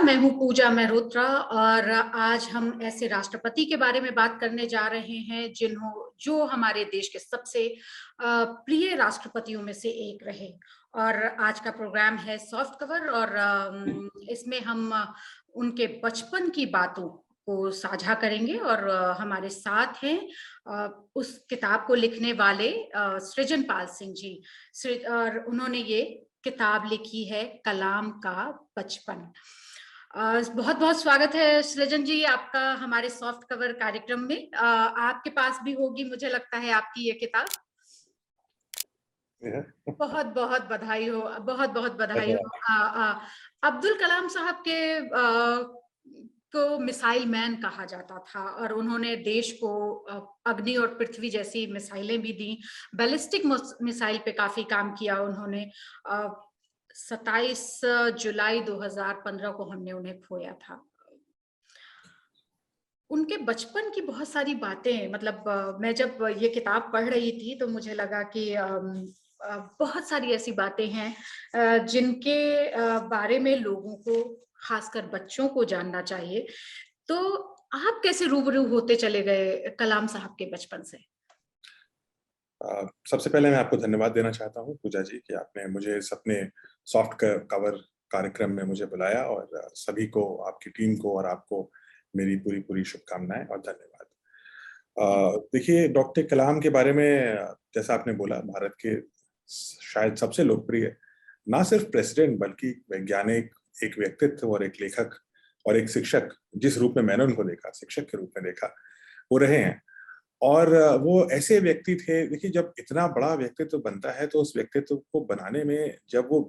मैं हूँ पूजा मेहरोत्रा और आज हम ऐसे राष्ट्रपति के बारे में बात करने जा रहे हैं जो हमारे देश के सबसे प्रिय राष्ट्रपतियों में से एक रहे। और आज का प्रोग्राम है सॉफ्ट कवर और इसमें हम उनके बचपन की बातों को साझा करेंगे और हमारे साथ हैं उस किताब को लिखने वाले सृजनपाल सिंह जी। और उन्होंने ये किताब लिखी है कलाम का बचपन। बहुत बहुत स्वागत है सृजन जी आपका हमारे सॉफ्ट कवर कार्यक्रम में। आपके पास भी होगी मुझे लगता है आपकी ये किताब। बहुत बहुत बधाई हो, बहुत बहुत बधाई हो। अब्दुल कलाम साहब को मिसाइल मैन कहा जाता था और उन्होंने देश को अग्नि और पृथ्वी जैसी मिसाइलें भी दी। बैलिस्टिक मिसाइल पे काफी काम किया उन्होंने। 27 जुलाई 2015 को हमने उन्हें खोया था। उनके बचपन की बहुत सारी बातें, मतलब मैं जब ये किताब पढ़ रही थी तो मुझे लगा कि बहुत सारी ऐसी बातें हैं जिनके बारे में लोगों को, खासकर बच्चों को जानना चाहिए। तो आप कैसे रूबरू होते चले गए कलाम साहब के बचपन से? सबसे पहले मैं आपको धन्यवाद देना चाहता हूँ पूजा जी कि आपने मुझे इस अपने सॉफ्ट कवर कार्यक्रम में मुझे बुलाया और सभी को, आपकी टीम को और आपको मेरी पूरी पूरी शुभकामनाएं और धन्यवाद। देखिए, डॉक्टर कलाम के बारे में जैसा आपने बोला, भारत के शायद सबसे लोकप्रिय ना सिर्फ प्रेसिडेंट बल्कि वैज्ञानिक, एक व्यक्तित्व और एक लेखक और एक शिक्षक, जिस रूप में मैंने उनको देखा, शिक्षक के रूप में देखा, वो रहे हैं। और वो ऐसे व्यक्ति थे, देखिए जब इतना बड़ा व्यक्तित्व बनता है तो उस व्यक्तित्व को बनाने में, जब वो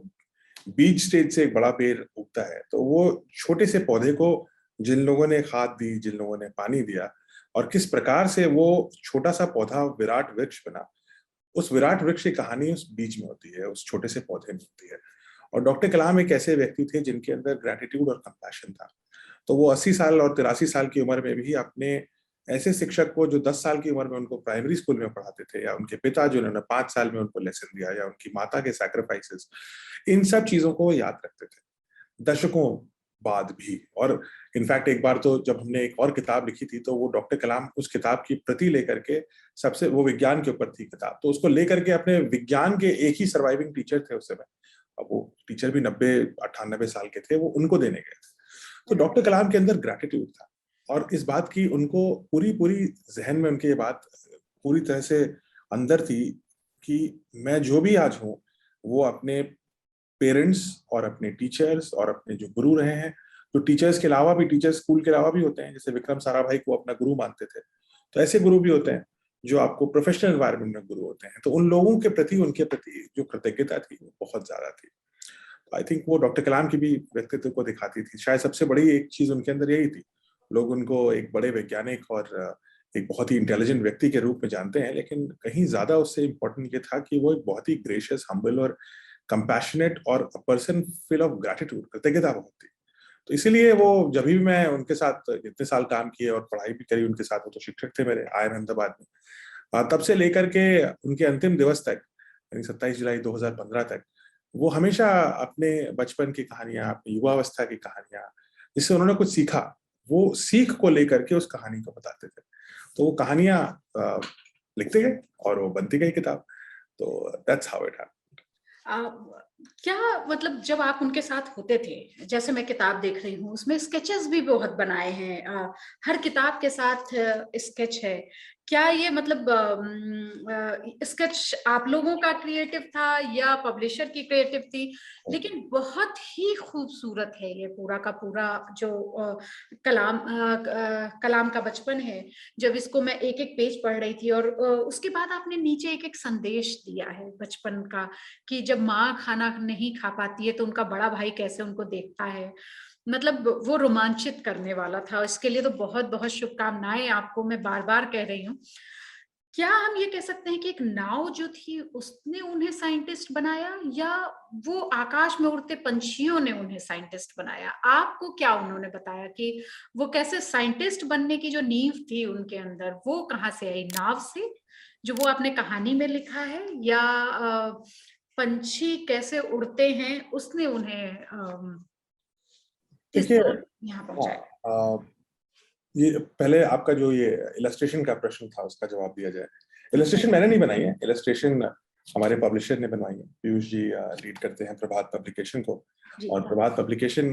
बीज स्टेज से एक बड़ा पेड़ उगता है तो वो छोटे से पौधे को जिन लोगों ने खाद दी, जिन लोगों ने पानी दिया और किस प्रकार से वो छोटा सा पौधा विराट वृक्ष बना, उस विराट वृक्ष की कहानी उस बीज में होती है, उस छोटे से पौधे में होती है। और डॉक्टर कलाम एक ऐसे व्यक्ति थे जिनके अंदर ग्रेटिट्यूड और कंपैशन था। तो वो 80 साल और 83 साल की उम्र में भी अपने ऐसे शिक्षक को, जो 10 साल की उम्र में उनको प्राइमरी स्कूल में पढ़ाते थे, या उनके पिता जिन्होंने 5 साल में उनको लेसन दिया, या उनकी माता के सैक्रिफाइसेस, इन सब चीजों को वो याद रखते थे दशकों बाद भी। और इनफैक्ट एक बार तो जब हमने एक और किताब लिखी थी तो वो डॉक्टर कलाम उस किताब की प्रति लेकर के, सबसे, वो विज्ञान के ऊपर थी किताब, तो उसको लेकर के अपने विज्ञान के एक ही सर्वाइविंग टीचर थे उस समय, अब वो टीचर भी 90-98 साल के थे, वो उनको देने गए थे। तो डॉक्टर कलाम के अंदर ग्रेटिट्यूड था और इस बात की उनको पूरी पूरी जहन में उनकी ये बात पूरी तरह से अंदर थी कि मैं जो भी आज हूँ वो अपने पेरेंट्स और अपने टीचर्स और अपने जो गुरु रहे हैं, जो टीचर्स के अलावा भी, टीचर्स स्कूल के अलावा भी होते हैं, जैसे विक्रम साराभाई को अपना गुरु मानते थे, तो ऐसे गुरु भी होते हैं जो आपको प्रोफेशनल एनवायरनमेंट में गुरु होते हैं। तो उन लोगों के प्रति, उनके प्रति जो कृतज्ञता थी वो बहुत ज्यादा थी। आई थिंक वो डॉक्टर कलाम की भी व्यक्तित्व को दिखाती थी। शायद सबसे बड़ी एक चीज उनके अंदर यही थी, लोग उनको एक बड़े वैज्ञानिक और एक बहुत ही इंटेलिजेंट व्यक्ति के रूप में जानते हैं, लेकिन कहीं ज्यादा उससे इम्पोर्टेंट ये था कि वो एक बहुत ही ग्रेशियस, हम्बल और कंपैशनेट और पर्सन फिल ऑफ ग्रैटिट्यूड, कृतज्ञता बहुत थी। तो इसीलिए वो, जब भी मैं उनके साथ इतने साल काम किए और पढ़ाई भी करी उनके साथ, वो तो शिक्षक थे मेरे IIM अहमदाबाद में, तब से लेकर के उनके अंतिम दिवस तक, यानी 27 जुलाई 2015 तक, वो हमेशा अपने बचपन की कहानियां, अपनी युवावस्था की कहानियां, जिससे उन्होंने कुछ सीखा, वो सीख को लेकर के उस कहानी को बताते थे। तो वो कहानियां लिखते गए और वो बनती गई किताब। तो दैट्स हाउ इट हैपेंड। क्या मतलब जब आप उनके साथ होते थे, जैसे मैं किताब देख रही हूँ उसमें स्केचेस भी बहुत बनाए हैं, हर किताब के साथ स्केच है। क्या ये मतलब स्केच आप लोगों का क्रिएटिव था या पब्लिशर की क्रिएटिव थी? लेकिन बहुत ही खूबसूरत है ये पूरा का पूरा जो कलाम का बचपन है। जब इसको मैं एक एक पेज पढ़ रही थी और उसके बाद आपने नीचे एक एक संदेश दिया है बचपन का, कि जब माँ खाना नहीं खा पाती है तो उनका बड़ा भाई कैसे उनको देखता है। मतलब वो रोमांचित करने वाला था। इसके लिए तो बहुत बहुत शुभकामनाएं आपको, मैं बार बार कह रही हूँ। क्या हम ये कह सकते हैं कि एक नाव जो थी उसने उन्हें साइंटिस्ट बनाया, या वो आकाश में उड़ते पंछियों ने उन्हें साइंटिस्ट बनाया? आपको क्या उन्होंने बताया कि वो कैसे साइंटिस्ट बनने की जो नींव थी उनके अंदर, वो कहाँ से आई? नाव से, जो वो आपने कहानी में लिखा है, या पंछी कैसे उड़ते हैं उसने उन्हें किस देखिए, तरह यहाँ हाँ, पहुंचाए? ये पहले आपका जो ये इलस्ट्रेशन का प्रश्न था उसका जवाब दिया जाए। हम्म, इलस्ट्रेशन मैंने नहीं बनाई है, इलस्ट्रेशन हमारे पब्लिशर ने बनवाई है। पीयूष जी लीड करते हैं प्रभात पब्लिकेशन को, जी। और प्रभात पब्लिकेशन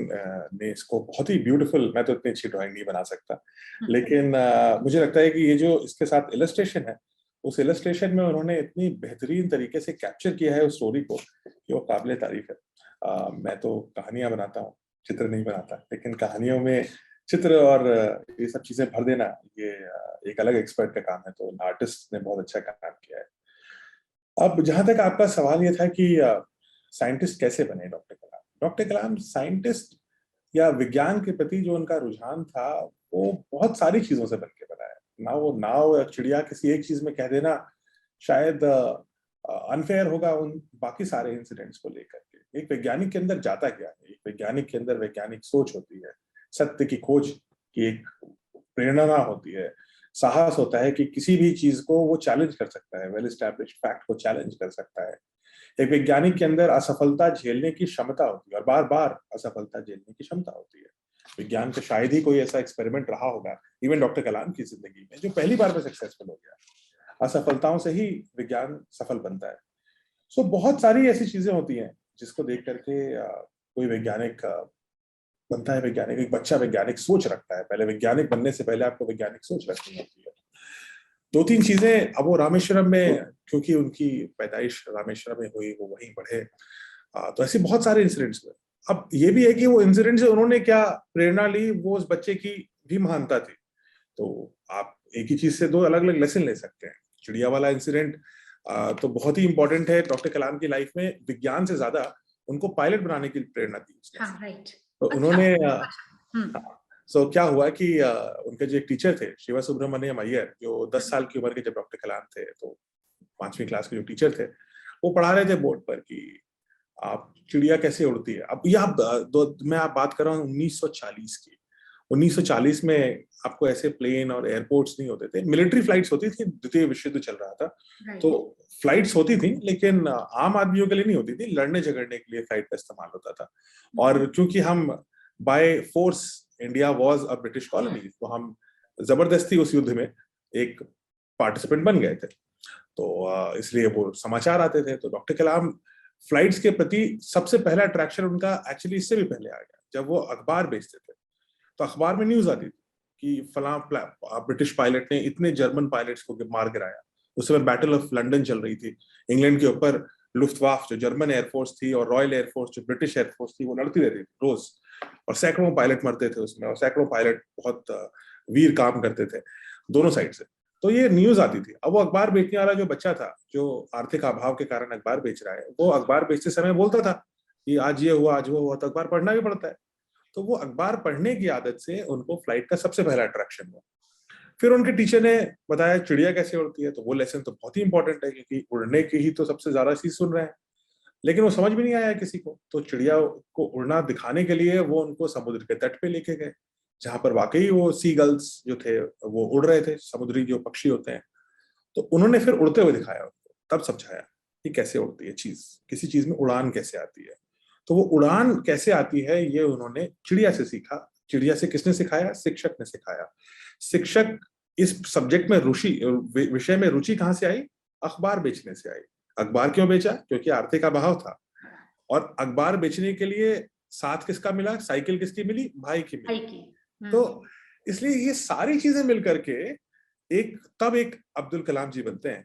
ने इसको बहुत ही ब्यूटीफुल, मैं तो इतनी अच्छी ड्राइंग नहीं बना सकता, हम्म, लेकिन मुझे लगता है कि ये जो इसके साथ इलस्ट्रेशन है, उस इलस्ट्रेशन में उन्होंने इतनी बेहतरीन तरीके से कैप्चर किया है उस स्टोरी को कि वो काबिले तारीफ है। मैं तो कहानियां बनाता हूँ, चित्र नहीं बनाता, लेकिन कहानियों में चित्र और ये सब चीजें भर देना, ये एक अलग एक्सपर्ट का काम है, तो आर्टिस्ट ने बहुत अच्छा काम किया है। अब जहां तक आपका सवाल ये था कि साइंटिस्ट कैसे बने डॉक्टर कलाम, डॉक्टर कलाम साइंटिस्ट या विज्ञान के प्रति जो उनका रुझान था, वो बहुत सारी चीजों से बन के बना है ना। वो नाव या चिड़िया किसी एक चीज में कह देना शायद अनफेयर होगा उन बाकी सारे इंसिडेंट्स को लेकर के। एक वैज्ञानिक के अंदर जाता क्या है, एक वैज्ञानिक के अंदर वैज्ञानिक सोच होती है, सत्य की खोज की एक प्रेरणा होती है, साहस होता है कि किसी भी चीज को वो चैलेंज कर सकता है, वेल एस्टैब्लिश्ड फैक्ट को चैलेंज कर सकता है। एक वैज्ञानिक के अंदर असफलता झेलने की क्षमता होती है और बार बार असफलता झेलने की क्षमता होती है। विज्ञान का शायद ही कोई ऐसा एक्सपेरिमेंट रहा होगा, इवन डॉक्टर कलाम की जिंदगी में, जो पहली बार में सक्सेसफुल हो गया। असफलताओं से ही विज्ञान सफल बनता है। सो बहुत सारी ऐसी चीजें होती हैं जिसको देख करके कोई वैज्ञानिक बनता है। वैज्ञानिक, एक बच्चा वैज्ञानिक सोच रखता है, पहले वैज्ञानिक बनने से पहले आपको वैज्ञानिक सोच रखनी होती है। दो तीन चीजें, अब वो रामेश्वरम में, क्योंकि उनकी पैदाइश रामेश्वरम में हुई, वो वहीं बढ़े, तो ऐसे बहुत सारे इंसिडेंट्स हुए। अब ये भी है कि वो इंसिडेंट से उन्होंने क्या प्रेरणा ली, वो उस बच्चे की भी महानता थी। तो आप एक ही चीज से दो अलग अलग लेसन ले सकते हैं। चिड़िया वाला इंसिडेंट तो बहुत ही इंपॉर्टेंट है डॉक्टर कलाम की लाइफ में, विज्ञान से ज्यादा उनको पायलट बनाने की प्रेरणा दी उसने। हाँ, राइट। तो अच्छा, उन्होंने हम्म, सो क्या हुआ कि उनके जो एक टीचर थे शिवा सुब्रमण्यम अय्यर, जो 10 साल की उम्र के जब डॉक्टर कलाम थे, तो 5वीं क्लास के जो टीचर थे, वो पढ़ा रहे थे बोर्ड पर कि आप चिड़िया कैसे उड़ती है। अब ये आप मैं आप बात कर रहा हूँ 1940 की। 1940 में आपको ऐसे प्लेन और एयरपोर्ट्स नहीं होते थे, मिलिट्री फ्लाइट्स होती थी, द्वितीय विश्व युद्ध चल रहा था, तो राइट। फ्लाइट्स होती थी, लेकिन आम आदमियों के लिए नहीं होती थी, लड़ने झगड़ने के लिए फ्लाइट का इस्तेमाल होता था। और क्योंकि हम by force, India was a British colony, तो हम जबरदस्ती उस युद्ध में एक पार्टिसिपेंट बन गए थे, तो इसलिए वो समाचार आते थे। तो डॉक्टर कलाम फ्लाइट्स के प्रति सबसे पहला अट्रैक्शन उनका एक्चुअली इससे भी पहले आ गया, जब वो अखबार बेचते थे। तो अखबार में न्यूज आती थी कि फला ब्रिटिश पायलट ने इतने जर्मन पायलट्स को मार गिराया। उस समय बैटल ऑफ लंदन चल रही थी, इंग्लैंड के ऊपर लुफ्टवाफ जो जर्मन एयरफोर्स थी और रॉयल एयरफोर्स जो ब्रिटिश एयरफोर्स थी, वो लड़ती रहती थी रोज, और सैकड़ों पायलट मरते थे उसमें, और सैकड़ों पायलट बहुत वीर काम करते थे दोनों साइड से। तो ये न्यूज आती थी। अब वो अखबार बेचने वाला जो बच्चा था, जो आर्थिक अभाव के कारण अखबार बेच रहा है, वो अखबार बेचते समय बोलता था कि आज ये हुआ, आज वो हुआ, तो अखबार पढ़ना भी पड़ता है। तो वो अखबार पढ़ने की आदत से उनको फ्लाइट का सबसे पहला अट्रैक्शन हुआ। फिर उनके टीचर ने बताया चिड़िया कैसे उड़ती है, तो वो लेसन तो बहुत ही इंपॉर्टेंट है, क्योंकि उड़ने की ही तो सबसे ज्यादा चीज सुन रहे हैं। लेकिन वो समझ भी नहीं आया किसी को, तो चिड़िया को उड़ना दिखाने के लिए वो उनको समुद्र के तट पे लेके गए, जहां पर वाकई वो सी गर्ल्स जो थे वो उड़ रहे थे, समुद्री जो पक्षी होते हैं। तो उन्होंने फिर उड़ते हुए दिखाया उनको, तब समझाया कि कैसे उड़ती है चीज, किसी चीज में उड़ान कैसे आती है। तो वो उड़ान कैसे आती है ये उन्होंने चिड़िया से सीखा। चिड़िया से किसने सिखाया? शिक्षक ने सिखाया। शिक्षक इस सब्जेक्ट में रुचि, विषय में रुचि कहां से आई? अखबार बेचने से आई। अखबार क्यों बेचा? क्योंकि आर्थिक अभाव था, और अखबार बेचने के लिए साथ किसका मिला? साइकिल किसकी मिली? भाई की मिली। भाई की। तो इसलिए ये सारी चीजें मिलकर के एक, तब एक अब्दुल कलाम जी बनते हैं।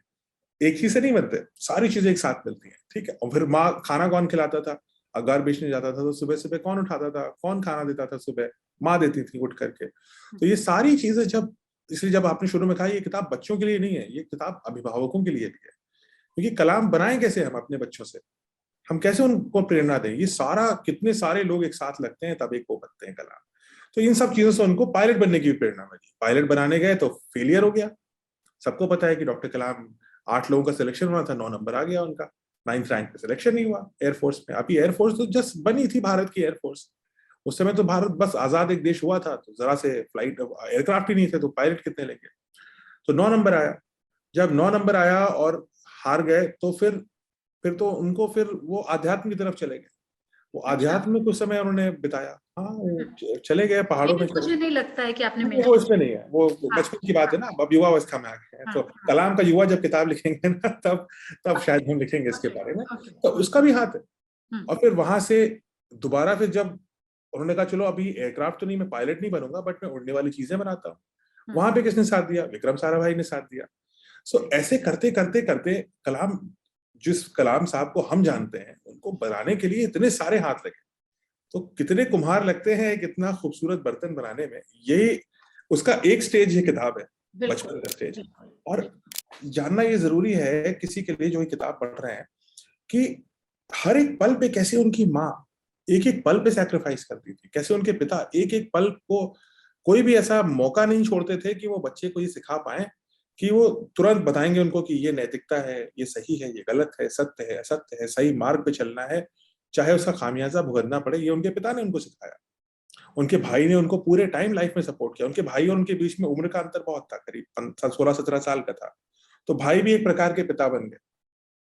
एक ही से नहीं बनते, सारी चीजें एक साथ मिलती हैं, ठीक है। और फिर माँ खाना कौन खिलाता था? अखबार बेचने जाता था तो सुबह सुबह कौन उठाता था, कौन खाना देता था? सुबह माँ देती थी उठ करके। तो ये सारी चीजें जब, इसलिए जब आपने शुरू में कहा ये किताब बच्चों के लिए नहीं है, ये किताब अभिभावकों के लिए भी है। क्योंकि कलाम बनाए कैसे हम अपने बच्चों से, हम कैसे उनको प्रेरणा दें? ये सारा, कितने सारे लोग एक साथ लगते हैं तब एक वो बनते हैं कलाम। तो इन सब चीजों से उनको पायलट बनने की प्रेरणा मिली। पायलट बनाने गए तो फेलियर हो गया। सबको पता है कि डॉक्टर कलाम, 8 लोगों का सिलेक्शन होना था, 9 नंबर आ गया उनका, 9th रैंक पे सिलेक्शन नहीं हुआ एयरफोर्स में। अभी एयरफोर्स तो जस्ट बनी थी, भारत की एयरफोर्स। उस समय तो भारत बस आजाद एक देश हुआ था, तो जरा से फ्लाइट एयरक्राफ्ट ही नहीं थे, तो पायलट कितने लेंगे? तो 9 नंबर आया। जब 9 नंबर आया और हार गए, तो फिर तो उनको, फिर वो आध्यात्म की तरफ चले गए। वो अच्छा। आध्यात्म में कुछ समय उन्होंने बिताया। हाँ, वो चले गए पहाड़ों में, लेकिन चले। मुझे नहीं लगता है कि आपने वो मेंशन। इसमें नहीं है, वो हाँ, बचपन की बात हाँ, है ना, अब युवावस्था में आ गए हैं, हाँ, तो हाँ। कलाम का युवा जब किताब लिखेंगे ना, तब तब शायद हम लिखेंगे इसके ओके, बारे में। ओके, तो उसका ओके। भी हाथ है। हुँ, और फिर वहां से दोबारा फिर जब उन्होंने कहा चलो अभी एयरक्राफ्ट तो नहीं, मैं पायलट नहीं बनूंगा, बट मैं उड़ने वाली चीजें बनाता हूँ, हुँ, वहां पे किसने साथ दिया? विक्रम साराभाई ने साथ दिया। सो ऐसे करते करते करते कलाम, जिस कलाम साहब को हम जानते हैं, उनको बनाने के लिए इतने सारे हाथ लगे। तो कितने कुम्हार लगते हैं एक इतना खूबसूरत बर्तन बनाने में, ये उसका एक स्टेज ये किताब है, बिल्कुल, बचपन का स्टेज। बिल्कुल, और बिल्कुल। जानना ये जरूरी है किसी के लिए जो ये किताब पढ़ रहे हैं, कि हर एक पल पे कैसे उनकी माँ एक एक पल पे सैक्रिफाइस करती थी, कैसे उनके पिता एक एक पल को कोई भी ऐसा मौका नहीं छोड़ते थे कि वो बच्चे को ये सिखा पाए, कि वो तुरंत बताएंगे उनको कि ये नैतिकता है, ये सही है, ये गलत है, सत्य है, असत्य है, सही मार्ग पे चलना है, चाहे उसका खामियाजा भुगतना पड़े। ये उनके पिता ने उनको सिखाया। उनके भाई ने उनको पूरे टाइम लाइफ में सपोर्ट किया। उनके भाई और उनके बीच में उम्र का अंतर बहुत था, करीब 16-17 साल का था। तो भाई भी एक प्रकार के पिता बन गए।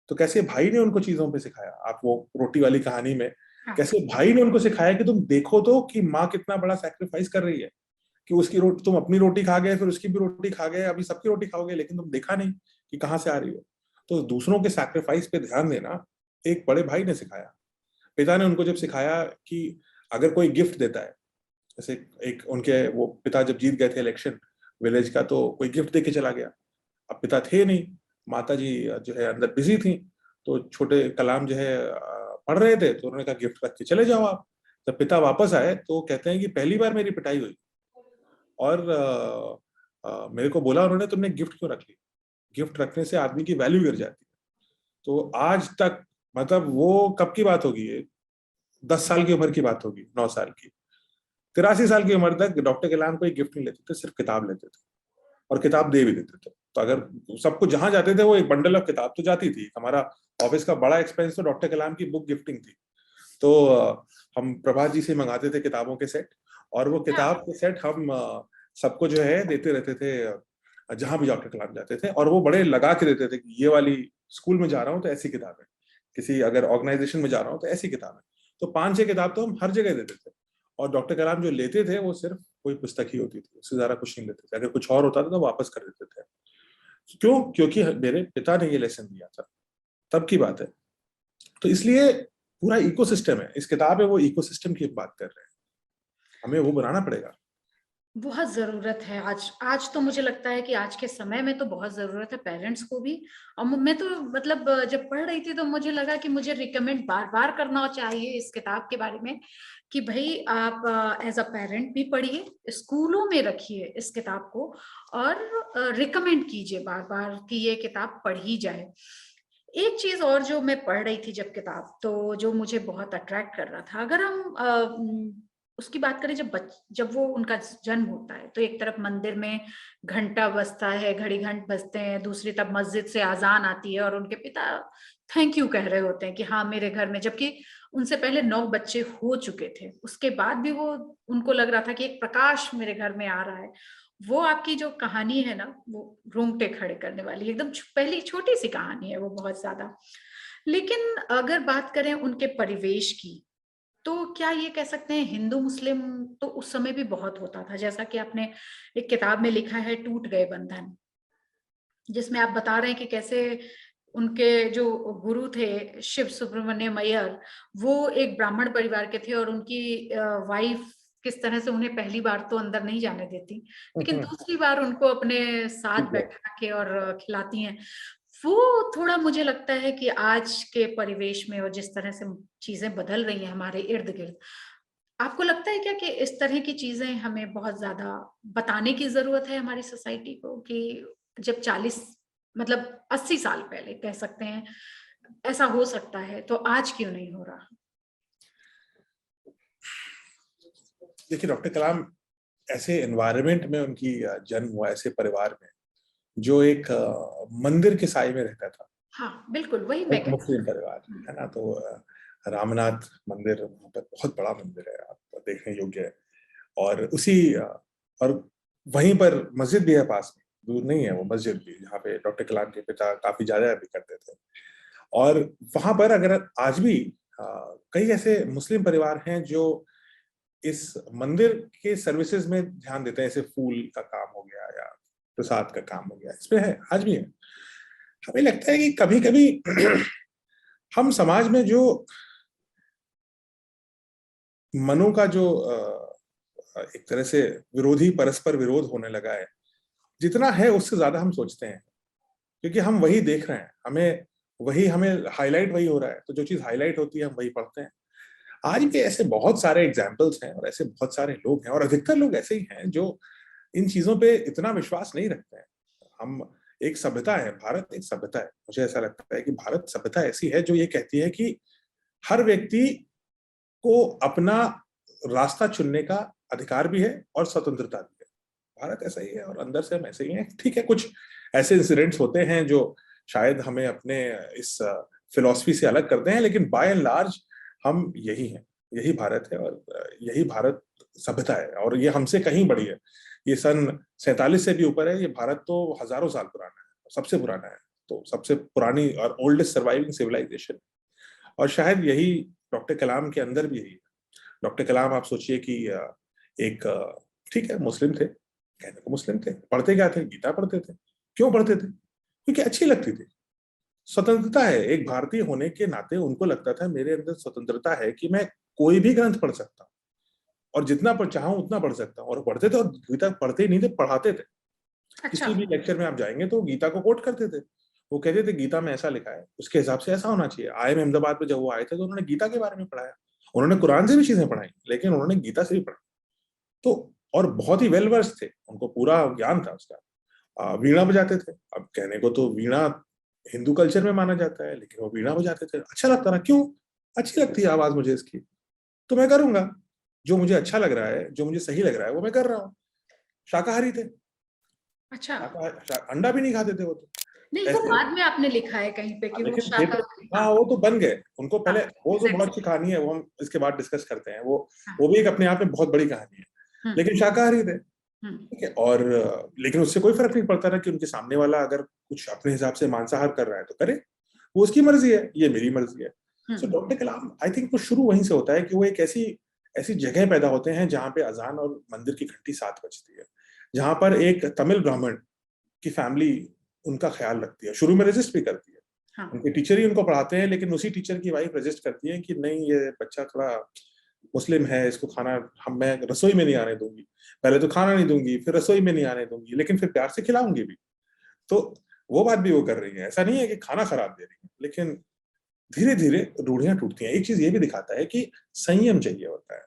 तो कैसे भाई ने उनको चीजों पे सिखाया, आप वो रोटी वाली कहानी में हाँ, कैसे भाई ने उनको सिखाया कि तुम देखो तो कि माँ कितना बड़ा सैक्रिफाइस कर रही है, कि उसकी रोटी, तुम अपनी रोटी खा गए, फिर उसकी भी रोटी खा गए, अभी सबकी रोटी खाओगे, लेकिन तुम देखा नहीं कि कहाँ से आ रही हो। तो दूसरों के सैक्रिफाइस पे ध्यान देना एक बड़े भाई ने सिखाया। पिता ने उनको जब सिखाया कि अगर कोई गिफ्ट देता है, जैसे एक उनके वो पिता जब जीत गए थे इलेक्शन विलेज का, तो कोई गिफ्ट दे के चला गया। अब पिता थे नहीं, माता जी जो है अंदर बिजी थी, तो छोटे कलाम जो है पढ़ रहे थे, तो उन्होंने कहा गिफ्ट रख के चले जाओ आप। जब पिता वापस आए तो कहते हैं कि पहली बार मेरी पिटाई हुई, और मेरे को बोला उन्होंने, तुमने गिफ्ट क्यों रख ली? गिफ्ट रखने से आदमी की वैल्यू गिर जाती है। तो आज तक, मतलब वो कब की बात होगी ये, 10 साल की उम्र की बात होगी, 9 साल की, 83 साल की उम्र तक डॉक्टर कलाम कोई गिफ्ट नहीं लेते थे, सिर्फ किताब लेते थे, और किताब दे भी देते थे। तो अगर सबको जहां जाते थे वो एक बंडल ऑफ किताब तो जाती थी। हमारा ऑफिस का बड़ा एक्सपेंस तो डॉक्टर कलाम की बुक गिफ्टिंग थी। तो हम प्रभात जी से मंगाते थे किताबों के सेट, और वो हाँ, किताब के सेट हम सबको जो है देते रहते थे, जहां भी डॉक्टर कलाम जाते थे। और वो बड़े लगा के देते थे कि ये वाली, स्कूल में जा रहा हूँ तो ऐसी किताब है, किसी अगर ऑर्गेनाइजेशन में जा रहा हूँ तो ऐसी किताब है। तो 5-6 किताब तो हम हर जगह देते थे। और डॉक्टर कलाम जो लेते थे वो सिर्फ कोई पुस्तक ही होती थी, उससे ज्यादा कुछ नहीं लेते थे। अगर कुछ और होता था तो वापस कर देते थे। क्यों? क्योंकि मेरे पिता ने ये लेसन दिया था, तब की बात है। तो इसलिए पूरा इकोसिस्टम है, इस किताब में वो इकोसिस्टम की बात कर रहे हैं, हमें वो बनाना पड़ेगा। बहुत ज़रूरत है आज। आज तो मुझे लगता है कि आज के समय में तो बहुत ज़रूरत है पेरेंट्स को भी। और मैं तो मतलब जब पढ़ रही थी तो मुझे लगा कि मुझे रिकमेंड बार-बार करना चाहिए इस किताब के बारे में, कि भई आप एज़ अ पेरेंट भी पढ़िए, स्कूलों में रखिए इस किताब को, और रिकमेंड कीजिए बार-बार कि ये किताब पढ़ी जाए। एक चीज़ और जो मैं पढ़ रही थी जब किताब, तो जो मुझे बहुत अट्रैक्ट कर रहा था, अगर हम उसकी बात करें, जब वो उनका जन्म होता है, तो एक तरफ मंदिर में घंटा बजता है, घड़ी घंट बजते हैं, दूसरी तरफ मस्जिद से अज़ान आती है और उनके पिता थैंक यू कह रहे होते हैं कि हाँ, मेरे घर में, जबकि उनसे पहले 9 बच्चे हो चुके थे। उसके बाद भी वो उनको लग रहा था कि एक प्रकाश मेरे घर में आ रहा है। वो आपकी जो कहानी है ना, वो रोंगटे खड़े करने वाली है। एकदम पहली छोटी-सी कहानी है वो, बहुत ज़्यादा। लेकिन अगर बात करें उनके परिवेश की, तो क्या ये कह सकते हैं हिंदू-मुस्लिम तो उस समय भी बहुत होता था। जैसा कि आपने एक किताब में लिखा है, टूट गए बंधन, जिसमें आप बता रहे हैं कि कैसे उनके जो गुरु थे शिव सुब्रमण्यम अय्यर, वो एक ब्राह्मण परिवार के थे और उनकी वाइफ किस तरह से उन्हें पहली बार तो अंदर नहीं जाने देती, लेकिन दूसरी बार उनको अपने साथ ठीक है। बैठा के और खिलाती हैं। वो थोड़ा मुझे लगता है कि आज के परिवेश में और जिस तरह से चीज़ें बदल रही हैं हमारे इर्द-गिर्द, आपको लगता है क्या कि इस तरह की चीज़ें हमें बहुत ज़्यादा बताने की ज़रूरत है हमारी सोसाइटी को, कि जब 40 मतलब 80 साल पहले कह सकते हैं, ऐसा हो सकता है, तो आज क्यों नहीं हो रहा? देखिए डॉक्टर कलाम ऐसे एनवायरनमेंट में उनकी जन्म हुआ, ऐसे परिवार में जो एक मंदिर के साए में रहता था। हाँ, बिल्कुल, वही मैं एक कह रही मुस्लिम परिवार हूँ। है ना, तो रामनाथ मंदिर वहाँ पर बहुत बड़ा मंदिर है, आप देखने योग्य है। और और वहीं पर मस्जिद भी है पास में, दूर नहीं है वो मस्जिद भी, जहाँ पे डॉक्टर कलाम के पिता काफी ज्यादा भी करते थे। और वहां पर अगर आज भी कई ऐसे मुस्लिम परिवार हैं जो इस मंदिर के सर्विसेज में ध्यान देते हैं, जैसे फूल का काम हो गया या प्रसाद का काम हो गया, इसमें है, आज भी है। हमें लगता है कि कभी कभी हम समाज में जो मनों का जो एक तरह से विरोधी परस्पर विरोध होने लगा है, जितना है उससे ज्यादा हम सोचते हैं, क्योंकि हम वही देख रहे हैं, हमें हाईलाइट वही हो रहा है, तो जो चीज हाईलाइट होती है हम वही पढ़ते हैं। आज भी ऐसे बहुत सारे एग्जाम्पल्स हैं और ऐसे बहुत सारे लोग हैं, और अधिकतर लोग ऐसे ही हैं जो इन चीजों पे इतना विश्वास नहीं रखते हैं। हम एक सभ्यता है, भारत एक सभ्यता है। मुझे ऐसा लगता है कि भारत सभ्यता ऐसी है जो ये कहती है कि हर व्यक्ति को अपना रास्ता चुनने का अधिकार भी है और स्वतंत्रता भी है। भारत ऐसा ही है और अंदर से हम ऐसे ही हैं। ठीक है, कुछ ऐसे इंसिडेंट्स होते हैं जो शायद हमें अपने इस फिलॉसफी से अलग करते हैं, लेकिन बाय एंड लार्ज हम यही हैं, यही भारत है और यही भारत सभ्यता है, और ये हमसे कहीं बड़ी है। ये सन 47 से भी ऊपर है। ये भारत तो हजारों साल पुराना है, सबसे पुराना है, तो सबसे पुरानी और ओल्डेस्ट सर्वाइविंग सिविलाइजेशन। और शायद यही डॉक्टर कलाम के अंदर भी यही है। डॉक्टर कलाम, आप सोचिए कि एक ठीक है, मुस्लिम थे, कहने को मुस्लिम थे, पढ़ते क्या थे? गीता पढ़ते थे। क्यों पढ़ते थे? क्योंकि अच्छी लगती थी। स्वतंत्रता है, एक भारतीय होने के नाते उनको लगता था मेरे अंदर स्वतंत्रता है कि मैं कोई भी ग्रंथ पढ़ सकता हूँ और जितना चाहूं उतना पढ़ सकता हूँ। और पढ़ते थे, और गीता पढ़ते ही नहीं थे, पढ़ाते थे। अच्छा। किसी भी लेक्चर में आप जाएंगे तो गीता को कोट करते थे। वो कहते थे गीता में ऐसा लिखा है, उसके हिसाब से ऐसा होना चाहिए। IIM अहमदाबाद में जब वो आए थे तो उन्होंने गीता के बारे में पढ़ाया। उन्होंने कुरान से भी चीजें पढ़ाई, लेकिन उन्होंने गीता से भी पढ़ा। तो और बहुत ही वेल वर्स थे, उनको पूरा ज्ञान था उसका। वीणा बजाते थे। अब कहने को तो वीणा हिंदू कल्चर में माना जाता है, लेकिन वो वीणा बजाते थे, अच्छा लगता ना। क्यों? अच्छी लगती है आवाज मुझे इसकी, तो मैं करूंगा। जो मुझे अच्छा लग रहा है, जो मुझे सही लग रहा है, वो मैं कर रहा हूँ। शाकाहारी थे, अच्छा। अंडा भी नहीं खाते थे वो तो। नहीं, वो ऐसे, बाद में आपने लिखा है कहीं पे कि वो लेकिन थे तो, शाकाहारी। हाँ, हाँ। वो तो बन गए। उनको हाँ। पहले, वो तो बहुत एग्जैक्टली। अच्छी कहानी है, वो हम इसके बाद डिस्कस करते हैं। वो हाँ। वो भी एक अपने आप में बहुत बड़ी कहानी है। हम्म। लेकिन शाकाहारी थे, हम्म। ठीक है। और लेकिन उससे कोई फर्क नहीं पड़ता ना कि उनके सामने वाला अगर कुछ अपने हिसाब से मांसाहार कर रहा है तो करे, वो उसकी मर्जी है, ये मेरी मर्जी है। सो हम्म। डॉक्टर कलाम, आई थिंक वो शुरू वहीं से होता है कि वो एक ऐसी ऐसी जगह पैदा होते हैं जहां पे अजान और मंदिर की घंटी साथ बजती है, जहां पर एक तमिल ब्राह्मण की फैमिली उनका ख्याल रखती है, शुरू में रेजिस्ट भी करती है। हाँ। उनके टीचर ही उनको पढ़ाते हैं, लेकिन उसी टीचर की वाइफ रेजिस्ट करती है कि नहीं, ये बच्चा थोड़ा मुस्लिम है, इसको खाना मैं रसोई में नहीं आने दूंगी। पहले तो खाना नहीं दूंगी, फिर रसोई में नहीं आने दूंगी, लेकिन फिर प्यार से खिलाऊंगी भी। तो वो बात भी वो कर रही है। ऐसा नहीं है कि खाना खराब दे रही है, लेकिन धीरे धीरे रूढ़ियां टूटती हैं। एक चीज ये भी दिखाता है कि संयम चाहिए होता है।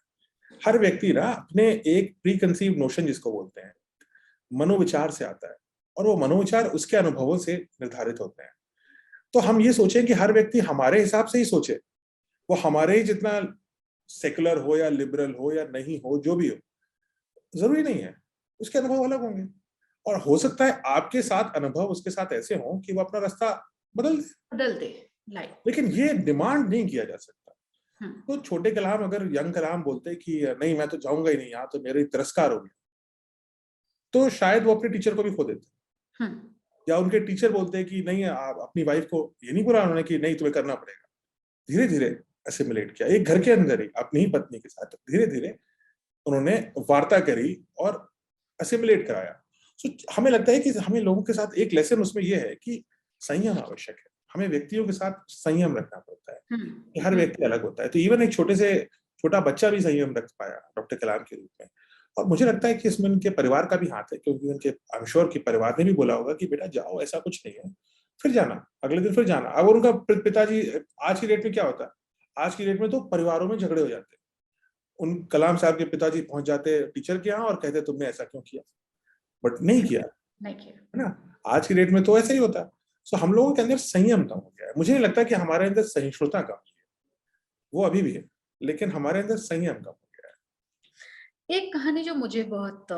हर व्यक्ति ना अपने एक प्री कंसीव नोशन जिसको बोलते हैं, मनोविचार से आता है, और वो मनोविचार उसके अनुभवों से निर्धारित होते हैं। तो हम ये सोचें कि हर व्यक्ति हमारे हिसाब से ही सोचे, वो हमारे ही जितना सेकुलर हो या लिबरल हो या नहीं हो, जो भी हो, जरूरी नहीं है। उसके अनुभव अलग होंगे, और हो सकता है आपके साथ अनुभव उसके साथ ऐसे हों कि वो अपना रास्ता बदल दे। बदल दे। लाइक। लेकिन ये डिमांड नहीं किया जा सकता। हम्म। तो छोटे कलाम अगर यंग कलाम बोलते कि नहीं, मैं तो जाऊंगा ही नहीं, यहाँ तो मेरे तिरस्कार हो गया, तो शायद वो अपने टीचर को भी खो देते। हम्म। या उनके टीचर बोलते कि नहीं, आप अपनी वाइफ को ये नहीं बोला उन्होंने कि नहीं तुम्हें करना पड़ेगा। धीरे धीरे असिमिलेट किया, एक घर के अंदर ही अपनी ही पत्नी के साथ धीरे धीरे उन्होंने वार्ता करी और असिमिलेट कराया। सो हमें लगता है कि हमें लोगों के साथ एक लेसन उसमें यह है कि संयम आवश्यक है। हमें व्यक्तियों के साथ संयम रखना पड़ता है हम्म। कि हर व्यक्ति अलग होता है। तो इवन एक छोटा बच्चा भी संयम रख पाया डॉक्टर कलाम के रूप में। और मुझे लगता है कि इसमें उनके परिवार का भी हाथ है, क्योंकि उनके आई एम श्योर कि परिवार ने भी बोला होगा कि बेटा जाओ, ऐसा कुछ नहीं है, फिर जाना, अगले दिन फिर जाना। अब उनका पिताजी, आज की डेट में क्या होता है, आज की डेट में तो परिवारों में झगड़े हो जाते हैं। उन कलाम साहब के पिताजी पहुंच जाते टीचर के यहाँ और कहते तुमने ऐसा क्यों किया, बट नहीं किया, नहीं किया। है ना। आज की डेट में तो ऐसा ही होता है। सो हम लोगों के अंदर संयम कम हो गया है। मुझे नहीं लगता कि हमारे अंदर सहिष्णुता कम हुई है, वो अभी भी है, लेकिन हमारे अंदर संयम कम हो गया है। एक कहानी जो मुझे बहुत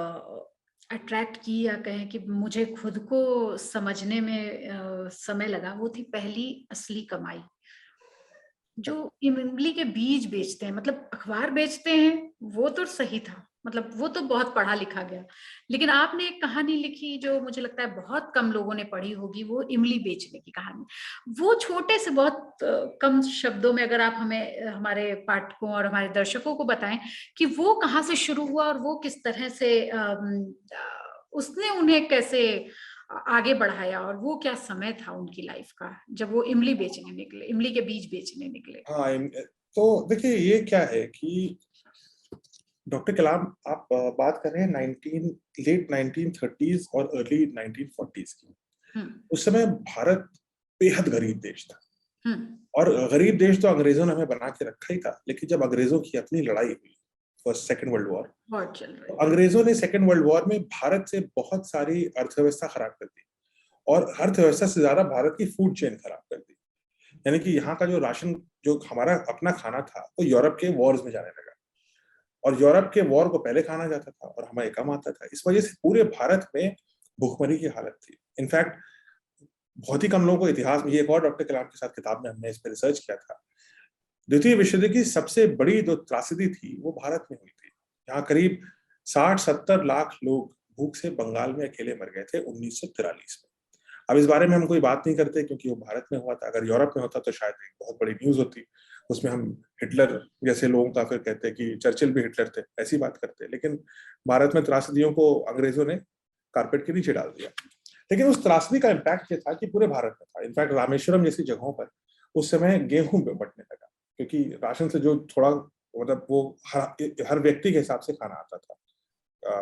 अट्रैक्ट की, या कहें कि मुझे खुद को समझने में समय लगा, वो थी पहली असली कमाई। जो इमली के बीज बेचते हैं, मतलब अखबार बेचते हैं, वो तो सही था, मतलब वो तो बहुत पढ़ा लिखा गया। लेकिन आपने एक कहानी लिखी जो मुझे लगता है बहुत कम लोगों ने पढ़ी होगी, वो इमली बेचने की कहानी। वो छोटे से बहुत कम शब्दों में अगर आप हमें हमारे पाठकों और हमारे दर्शकों को बताएं कि वो कहाँ से शुरू हुआ और वो किस तरह से उसने उन्हें कैसे आगे बढ़ाया, और वो क्या समय था उनकी लाइफ का जब वो इमली बेचने निकले, इमली के बीज बेचने निकले। हाँ, तो देखिए ये क्या है कि डॉक्टर कलाम, आप बात कर रहे हैं 1930s और अर्ली 1940s की। हम्म। उस समय भारत बेहद गरीब देश था। हम्म। और गरीब देश तो अंग्रेजों ने हमें बना के रखा ही था, लेकिन जब अंग्रेजों की अपनी लड़ाई हुई, फर्स्ट सेकेंड वर्ल्ड वॉर, बहुत चल तो रही थी। अंग्रेजों ने सेकेंड वर्ल्ड वॉर में भारत से बहुत सारी अर्थव्यवस्था खराब कर दी, और अर्थव्यवस्था से ज्यादा भारत की फूड चेन खराब कर दी। यानी कि यहाँ का जो राशन, जो हमारा अपना खाना था, वो यूरोप के वॉर्स में जाने लगा, और यूरोप के वॉर को पहले खाना जाता था और हमें कम आता था। इस वजह से पूरे भारत में भूखमरी की हालत थी। इनफैक्ट बहुत ही कम लोगों को इतिहास में, ये एक और डॉक्टर कलाम के साथ किताब में हमने इस पर रिसर्च किया था, द्वितीय विश्व युद्ध की सबसे बड़ी जो त्रासदी थी वो भारत में हुई थी। यहाँ करीब 60-70 लाख लोग भूख से बंगाल में अकेले मर गए थे 1943 में। अब इस बारे में हम कोई बात नहीं करते क्योंकि वो भारत में हुआ था। अगर यूरोप में होता तो शायद एक बहुत बड़ी न्यूज होती, उसमें हम हिटलर जैसे लोगों का फिर कहते कि चर्चिल भी हिटलर थे, ऐसी बात करते। लेकिन भारत में त्रासदियों को अंग्रेजों ने कारपेट के नीचे डाल दिया। लेकिन उस त्रासदी का इम्पैक्ट ये था कि पूरे भारत में था। इनफैक्ट रामेश्वरम जैसी जगहों पर उस समय गेहूं बंटने लगा, क्योंकि राशन से जो थोड़ा, मतलब वो हर व्यक्ति के हिसाब से खाना आता था।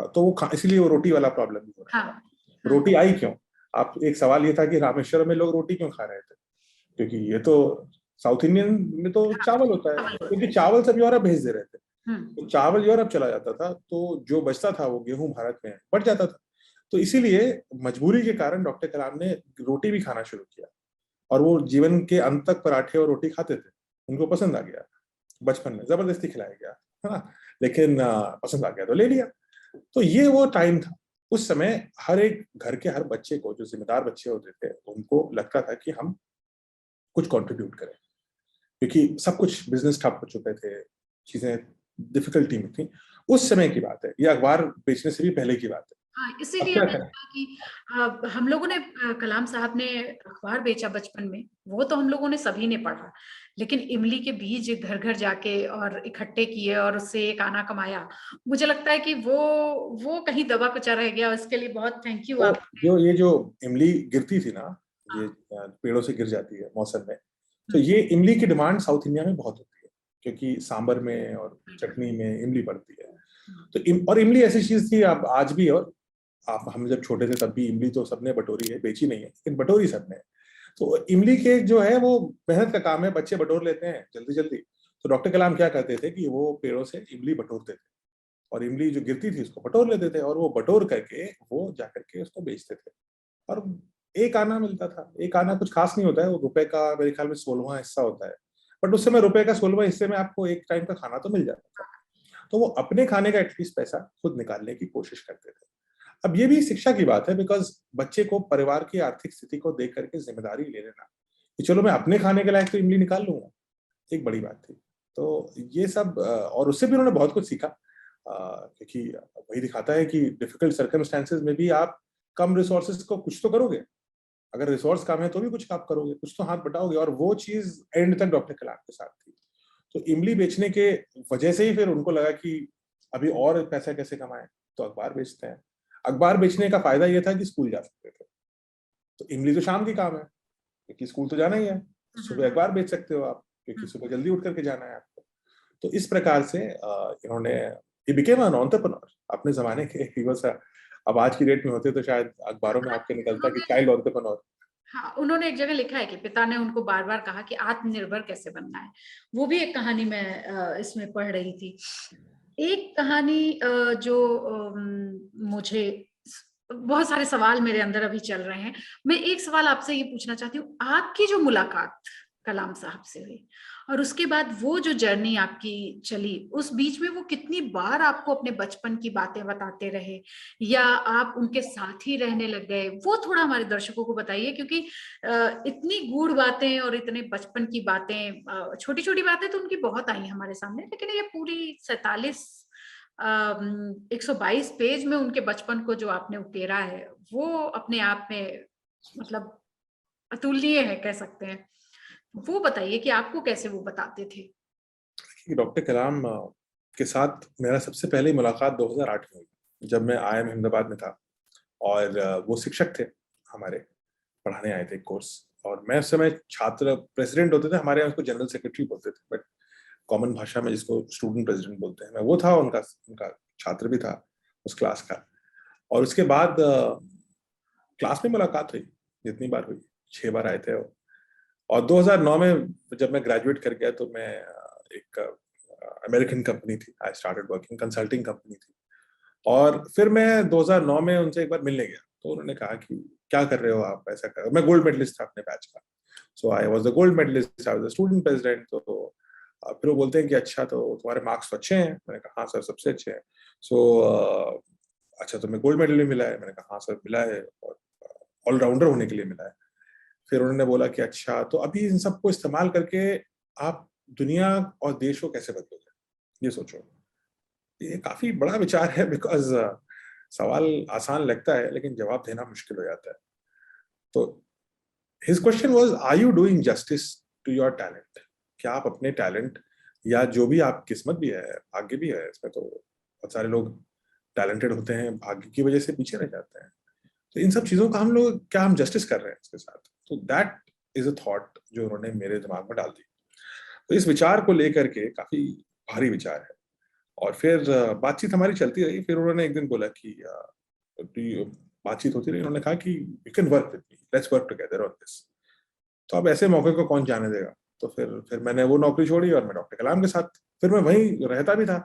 तो वो इसलिए वो रोटी वाला प्रॉब्लम भी होने हाँ। लगा। हाँ। रोटी आई क्यों? आप, एक सवाल ये था कि रामेश्वरम में लोग रोटी क्यों खा रहे थे, क्योंकि ये तो साउथ इंडियन में तो हाँ, चावल होता है, चावल होता क्योंकि है। चावल सब यूरोप भेज दे रहे थे। हम्म। तो चावल यूरोप चला जाता था, तो जो बचता था वो गेहूं भारत में बढ़ जाता था। तो इसीलिए मजबूरी के कारण डॉक्टर कलाम ने रोटी भी खाना शुरू किया, और वो जीवन के अंत तक पराठे और रोटी खाते थे। उनको पसंद आ गया, बचपन में जबरदस्ती खिलाया गया, है ना, लेकिन पसंद आ गया तो ले लिया। तो ये वो टाइम था। उस समय हर एक घर के हर बच्चे को, जो जिम्मेदार बच्चे होते थे, उनको लगता था कि हम कुछ कंट्रीब्यूट करें, क्योंकि सब कुछ बिजनेस ठप हो चुके थे, चीजें डिफिकल्टी में थी। उस समय की बात है, ये अखबार बेचने से भी पहले की बात है। हाँ, अब इसीलिए क्या मैंने करें? कहा कि हम लोगों ने कलाम साहब ने अखबार बेचा बचपन में, वो तो हम लोगों ने सभी ने पढ़ा। लेकिन इमली के बीज घर घर जाके और इकट्ठे किए और उससे एक आना कमाया, मुझे लगता है कि वो कहीं दबा कुचा रह गया। उसके लिए बहुत थैंक यू तो आप। ये जो इमली गिरती थी ना, ये हाँ। पेड़ों से गिर जाती है मौसम में, तो हम्म। ये इमली की डिमांड साउथ इंडिया में बहुत होती है, क्योंकि सांबर में और चटनी में इमली पड़ती है। तो और इमली ऐसी चीज थी, अब आज भी, और आप, हम जब छोटे थे तब भी इमली तो सबने बटोरी है, बेची नहीं है लेकिन बटोरी सबने है। तो इमली के जो है वो मेहनत का काम है, बच्चे बटोर लेते हैं जल्दी जल्दी। तो डॉक्टर कलाम क्या करते थे कि वो पेड़ों से इमली बटोरते थे, और इमली जो गिरती थी उसको बटोर लेते थे, और वो बटोर करके वो जाकर के उसको बेचते थे। और एक आना मिलता था। एक आना कुछ खास नहीं होता है, वो रुपए का मेरे ख्याल में 16वां हिस्सा होता है, बट उस समय रुपए का 16वां हिस्से में आपको एक टाइम का खाना तो मिल जाता था। तो वो अपने खाने का एटलीस्ट पैसा खुद निकालने की कोशिश करते थे। अब ये भी शिक्षा की बात है, बिकॉज बच्चे को परिवार की आर्थिक स्थिति को देख करके जिम्मेदारी ले लेना कि चलो मैं अपने खाने के लायक तो इमली निकाल लूंगा, एक बड़ी बात थी। तो ये सब, और उससे भी उन्होंने बहुत कुछ सीखा, क्योंकि वही दिखाता है कि डिफिकल्ट सर्कमस्टेंसेज में भी आप कम रिसोर्सेज को कुछ तो करोगे। अगर रिसोर्स कम है तो भी कुछ आप करोगे, कुछ तो हाथ बटाओगे, और वो चीज एंड तक डॉक्टर कलाम के साथ थी। तो इमली बेचने के वजह से ही फिर उनको लगा कि अभी और पैसा कैसे कमाएं, तो अखबार बेचते हैं। अखबार बेचने का फायदा यह था कि स्कूल जा सकते थे। तो इमली तो शाम की काम है, क्योंकि स्कूल तो जाना ही है। सुबह अखबार बेच सकते हो आप, क्योंकि सुबह जल्दी उठ करके जाना है आपको। तो इस प्रकार से इन्होंने, ये बिकेम एन एंटरप्रेन्योर अपने जमाने के। ही वाज, अब आज की डेट में होते तो शायद अखबारों में आपके निकलता कि उन्होंने चाइल्ड एंटरप्रेन्योर। हाँ, उन्होंने एक जगह लिखा है कि पिता ने उनको बार बार कहा कि आत्मनिर्भर कैसे बनना है। वो भी एक कहानी मैं इसमें पढ़ रही थी। एक कहानी जो मुझे, बहुत सारे सवाल मेरे अंदर अभी चल रहे हैं। मैं एक सवाल आपसे ये पूछना चाहती हूँ, आपकी जो मुलाकात कलाम साहब से हुई और उसके बाद वो जो जर्नी आपकी चली, उस बीच में वो कितनी बार आपको अपने बचपन की बातें बताते रहे या आप उनके साथ ही रहने लग गए, वो थोड़ा हमारे दर्शकों को बताइए। क्योंकि इतनी गूढ़ बातें और इतने बचपन की बातें, छोटी छोटी बातें तो उनकी बहुत आई हमारे सामने, लेकिन ये पूरी 47 122 पेज में उनके बचपन को जो आपने उकेरा है, वो अपने आप में मतलब अतुलनीय है कह सकते हैं। वो बताइए कि आपको कैसे वो बताते थे? डॉक्टर कलाम के साथ मेरा सबसे पहले मुलाकात 2008 में हुई, जब मैं IIM अहमदाबाद में था और वो शिक्षक थे हमारे, पढ़ाने आए थे कोर्स, और मैं उस समय छात्र प्रेसिडेंट होते थे हमारे यहाँ, उसको जनरल सेक्रेटरी बोलते थे, बट कॉमन भाषा में जिसको स्टूडेंट प्रेसिडेंट बोलते हैं, मैं वो था, उनका उनका छात्र भी था उस क्लास का। और उसके बाद क्लास में मुलाकात हुई, जितनी बार हुई 6 बार आए थे वो। और 2009 में जब मैं ग्रेजुएट कर गया तो मैं एक अमेरिकन कंपनी थी, I started working, consulting company थी, और फिर मैं 2009 में उनसे एक बार मिलने गया, तो उन्होंने कहा कि क्या कर रहे हो आप, ऐसा कर, मैं गोल्ड मेडलिस्ट था अपने बैच का, so I was the gold medalist, I was the student president. तो फिर वो बोलते हैं कि अच्छा, तो तुम्हारे मार्क्स तो अच्छे हैं, मैंने कहा हाँ सर सबसे अच्छे हैं। सो अच्छा, तुम्हें गोल्ड मेडल भी मिला है, मैंने कहा हाँ सर मिला है, और ऑलराउंडर होने के लिए मिला है। फिर उन्होंने बोला कि अच्छा, तो अभी इन सबको इस्तेमाल करके आप दुनिया और देश को कैसे बदलोगे, ये सोचो। ये काफी बड़ा विचार है, बिकॉज सवाल आसान लगता है लेकिन जवाब देना मुश्किल हो जाता है। तो his question was, are you doing justice to your talent? क्या आप अपने टैलेंट, या जो भी आप किस्मत भी है, भाग्य भी है, इसमें तो बहुत सारे लोग टैलेंटेड होते हैं, भाग्य की वजह से पीछे रह जाते हैं, तो इन सब चीजों का हम लोग, क्या हम जस्टिस कर रहे हैं इसके साथ? तो दैट इज अ थॉट जो उन्होंने मेरे दिमाग में डाल दी। तो इस विचार को लेकर के काफी भारी विचार है। और फिर बातचीत हमारी चलती रही। फिर उन्होंने एक दिन बोला कि बातचीत होती रही, उन्होंने कहा कि you can work with me, let's work together on this. तो अब ऐसे मौके को कौन जाने देगा? तो फिर मैंने वो नौकरी छोड़ी और मैं डॉक्टर कलाम के साथ फिर मैं वहीं रहता भी था।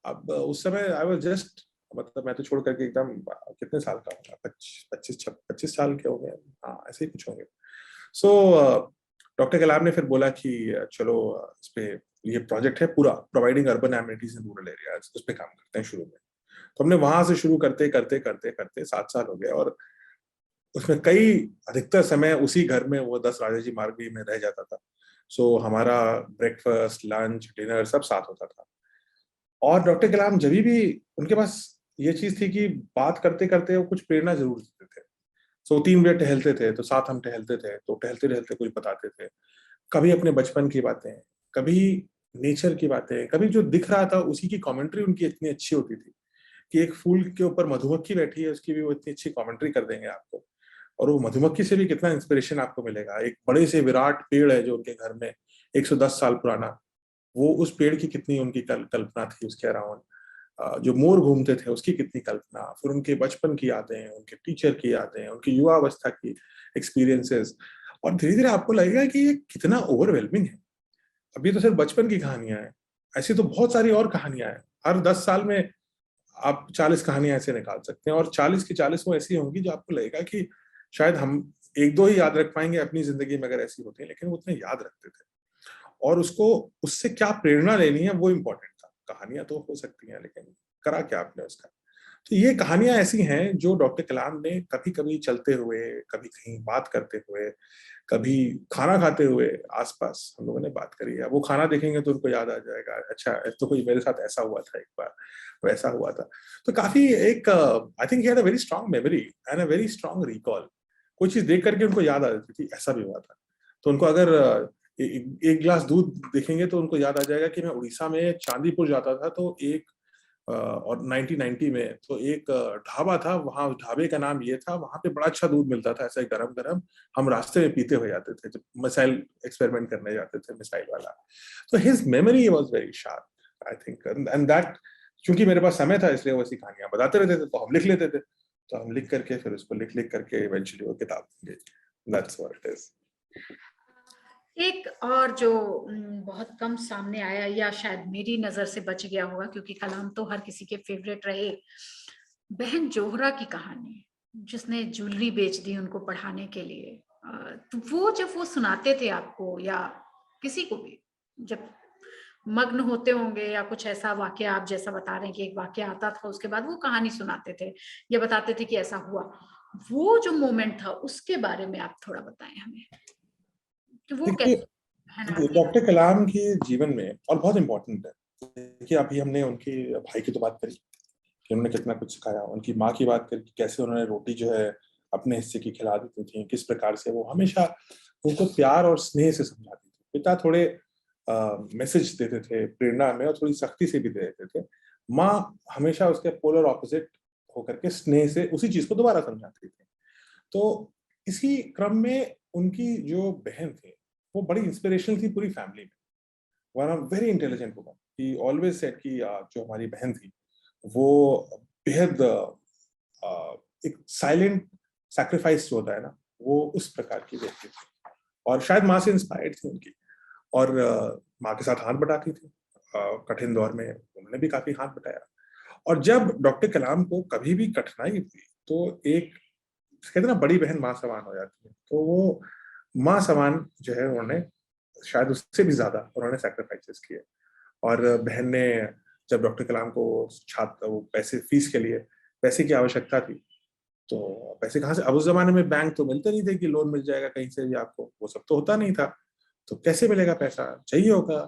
अब उस समय आई वाज जस्ट, मतलब मैं तो छोड़ करके एकदम, कितने साल का होगा, 25 साल के हो गए, हाँ ऐसे ही कुछ होंगे। सो डॉक्टर कलाम ने फिर बोला कि चलो इस पे, ये प्रोजेक्ट है पूरा providing urban amenities in rural areas, उस पे काम करते हैं शुरू में। तो हमने वहां से शुरू करते करते करते करते 7 साल हो गए, और उसमें कई, अधिकतर समय उसी घर में, वो 10 राजाजी मार्ग भी में रह जाता था। सो हमारा ब्रेकफास्ट, लंच, डिनर सब साथ होता था। और डॉक्टर कलाम जब भी, उनके पास ये चीज थी कि बात करते करते वो कुछ प्रेरणा जरूर देते थे। सो 3 बजे टहलते थे तो साथ हम टहलते थे, तो टहलते टहलते कुछ बताते थे, कभी अपने बचपन की बातें, कभी नेचर की बातें, कभी जो दिख रहा था उसी की कमेंट्री उनकी इतनी अच्छी होती थी कि एक फूल के ऊपर मधुमक्खी बैठी है, उसकी भी वो इतनी अच्छी कमेंट्री कर देंगे आपको। और वो मधुमक्खी से भी कितना इंस्पिरेशन आपको मिलेगा। एक बड़े से विराट पेड़ है जो उनके घर में, 110 साल पुराना, वो उस पेड़ की कितनी उनकी कल्पना थी उसके अराउंड। जो मोर घूमते थे उसकी कितनी कल्पना, फिर उनके बचपन की यादें, उनके टीचर की यादें, उनकी युवा अवस्था की एक्सपीरियंसेस। और धीरे धीरे आपको लगेगा कि ये कितना ओवरवेलमिंग है। अभी तो सिर्फ बचपन की कहानियां हैं, ऐसी तो बहुत सारी और कहानियां हैं। हर 10 साल में आप 40 कहानियां ऐसे निकाल सकते हैं, और 40 की 40 वो ऐसी होंगी जो आपको लगेगा कि शायद हम एक दो ही याद रख पाएंगे अपनी जिंदगी में अगर ऐसी होती है, लेकिन वो उतने याद रखते थे। और उसको, उससे क्या प्रेरणा लेनी है वो इम्पोर्टेंट था। कहानियां तो हो सकती हैं, लेकिन करा क्या आपने उसका? तो ये कहानियां ऐसी हैं जो डॉक्टर कलाम ने कभी कभी चलते हुए, कभी कहीं बात करते हुए, कभी खाना खाते हुए आसपास हम लोगों ने बात करी है। वो खाना देखेंगे तो उनको याद आ जाएगा, अच्छा तो कोई मेरे साथ ऐसा हुआ था एक बार, वैसा हुआ था। तो काफी एक, I think he had a very strong memory and a very strong recall. कोई चीज देख करके उनको याद आ जाती थी ऐसा भी हुआ था। तो उनको अगर एक गिलास दूध देखेंगे तो उनको याद आ जाएगा कि मैं उड़ीसा में चांदीपुर जाता था, तो एक और 1990 में तो एक ढाबा था, वहां ढाबे का नाम ये था, वहां पे बड़ा अच्छा दूध मिलता था, ऐसा ही गरम गरम, हम रास्ते में पीते हुए जाते थे जब मिसाइल एक्सपेरिमेंट करने जाते थे, मिसाइल वाला। तो his memory was very sharp I think, and that, क्योंकि मेरे पास समय था इसलिए वो ऐसी कहानियां बताते रहते थे, तो हम लिख लेते थे। तो हम लिख करके फिर उसको लिख लिख करके इवेंचुअली वो किताब बन गई। That's what it is. एक और जो बहुत कम सामने आया, या शायद मेरी नजर से बच गया होगा क्योंकि कलाम तो हर किसी के फेवरेट रहे, बहन जोहरा की कहानी, जिसने ज्वेलरी बेच दी उनको पढ़ाने के लिए। तो वो जब वो सुनाते थे आपको या किसी को भी, जब मग्न होते होंगे या कुछ ऐसा वाकया आप जैसा बता रहे हैं कि एक वाकया आता था उसके बाद वो कहानी सुनाते थे या बताते थे कि ऐसा हुआ, वो जो मोमेंट था उसके बारे में आप थोड़ा बताएं हमें कि वो देखिए, कैसे, है ना? डॉक्टर कलाम के जीवन में, और बहुत इंपॉर्टेंट है, देखिए अभी हमने उनके भाई की तो बात करी कि उन्होंने कितना कुछ सिखाया, उनकी माँ की बात करी कि कैसे उन्होंने रोटी जो है अपने हिस्से की खिला देती थी, किस प्रकार से वो हमेशा उनको प्यार और स्नेह से समझाती थी। पिता थोड़े मैसेज देते थे प्रेरणा में और थोड़ी सख्ती से भी दे देते थे। माँ हमेशा उसके पोलर ऑपोजिट होकर के स्नेह से उसी चीज को दोबारा समझाती थी। तो इसी क्रम में उनकी जो बहन थी वो बड़ी इंस्पिरेशनल थी पूरी फैमिली में। One of very intelligent woman, he always said कि जो हमारी बहन थी वो बेहद एक साइलेंट सैक्रिफाइस जो होता है ना, वो उस प्रकार की व्यक्ति थी और शायद माँ से इंस्पायर्ड थी उनकी। और माँ के साथ हाथ बटाती थी, कठिन दौर में उन्होंने भी काफी हाथ बटाया। और जब डॉक्टर कलाम को कभी भी कठिनाई हुई तो एक कहते हैं ना बड़ी बहन माँ समान हो जाती है, तो वो माँ समान जो है उन्होंने शायद उससे भी ज्यादा उन्होंने सैक्रिफाइसेस किए। और बहन ने जब डॉक्टर कलाम को छात्र वो पैसे फीस के लिए पैसे की आवश्यकता थी, तो पैसे कहाँ से, अब उस जमाने में बैंक तो मिलते नहीं थे कि लोन मिल जाएगा कहीं से भी आपको, वो सब तो होता नहीं था। तो कैसे मिलेगा पैसा, चाहिए होगा,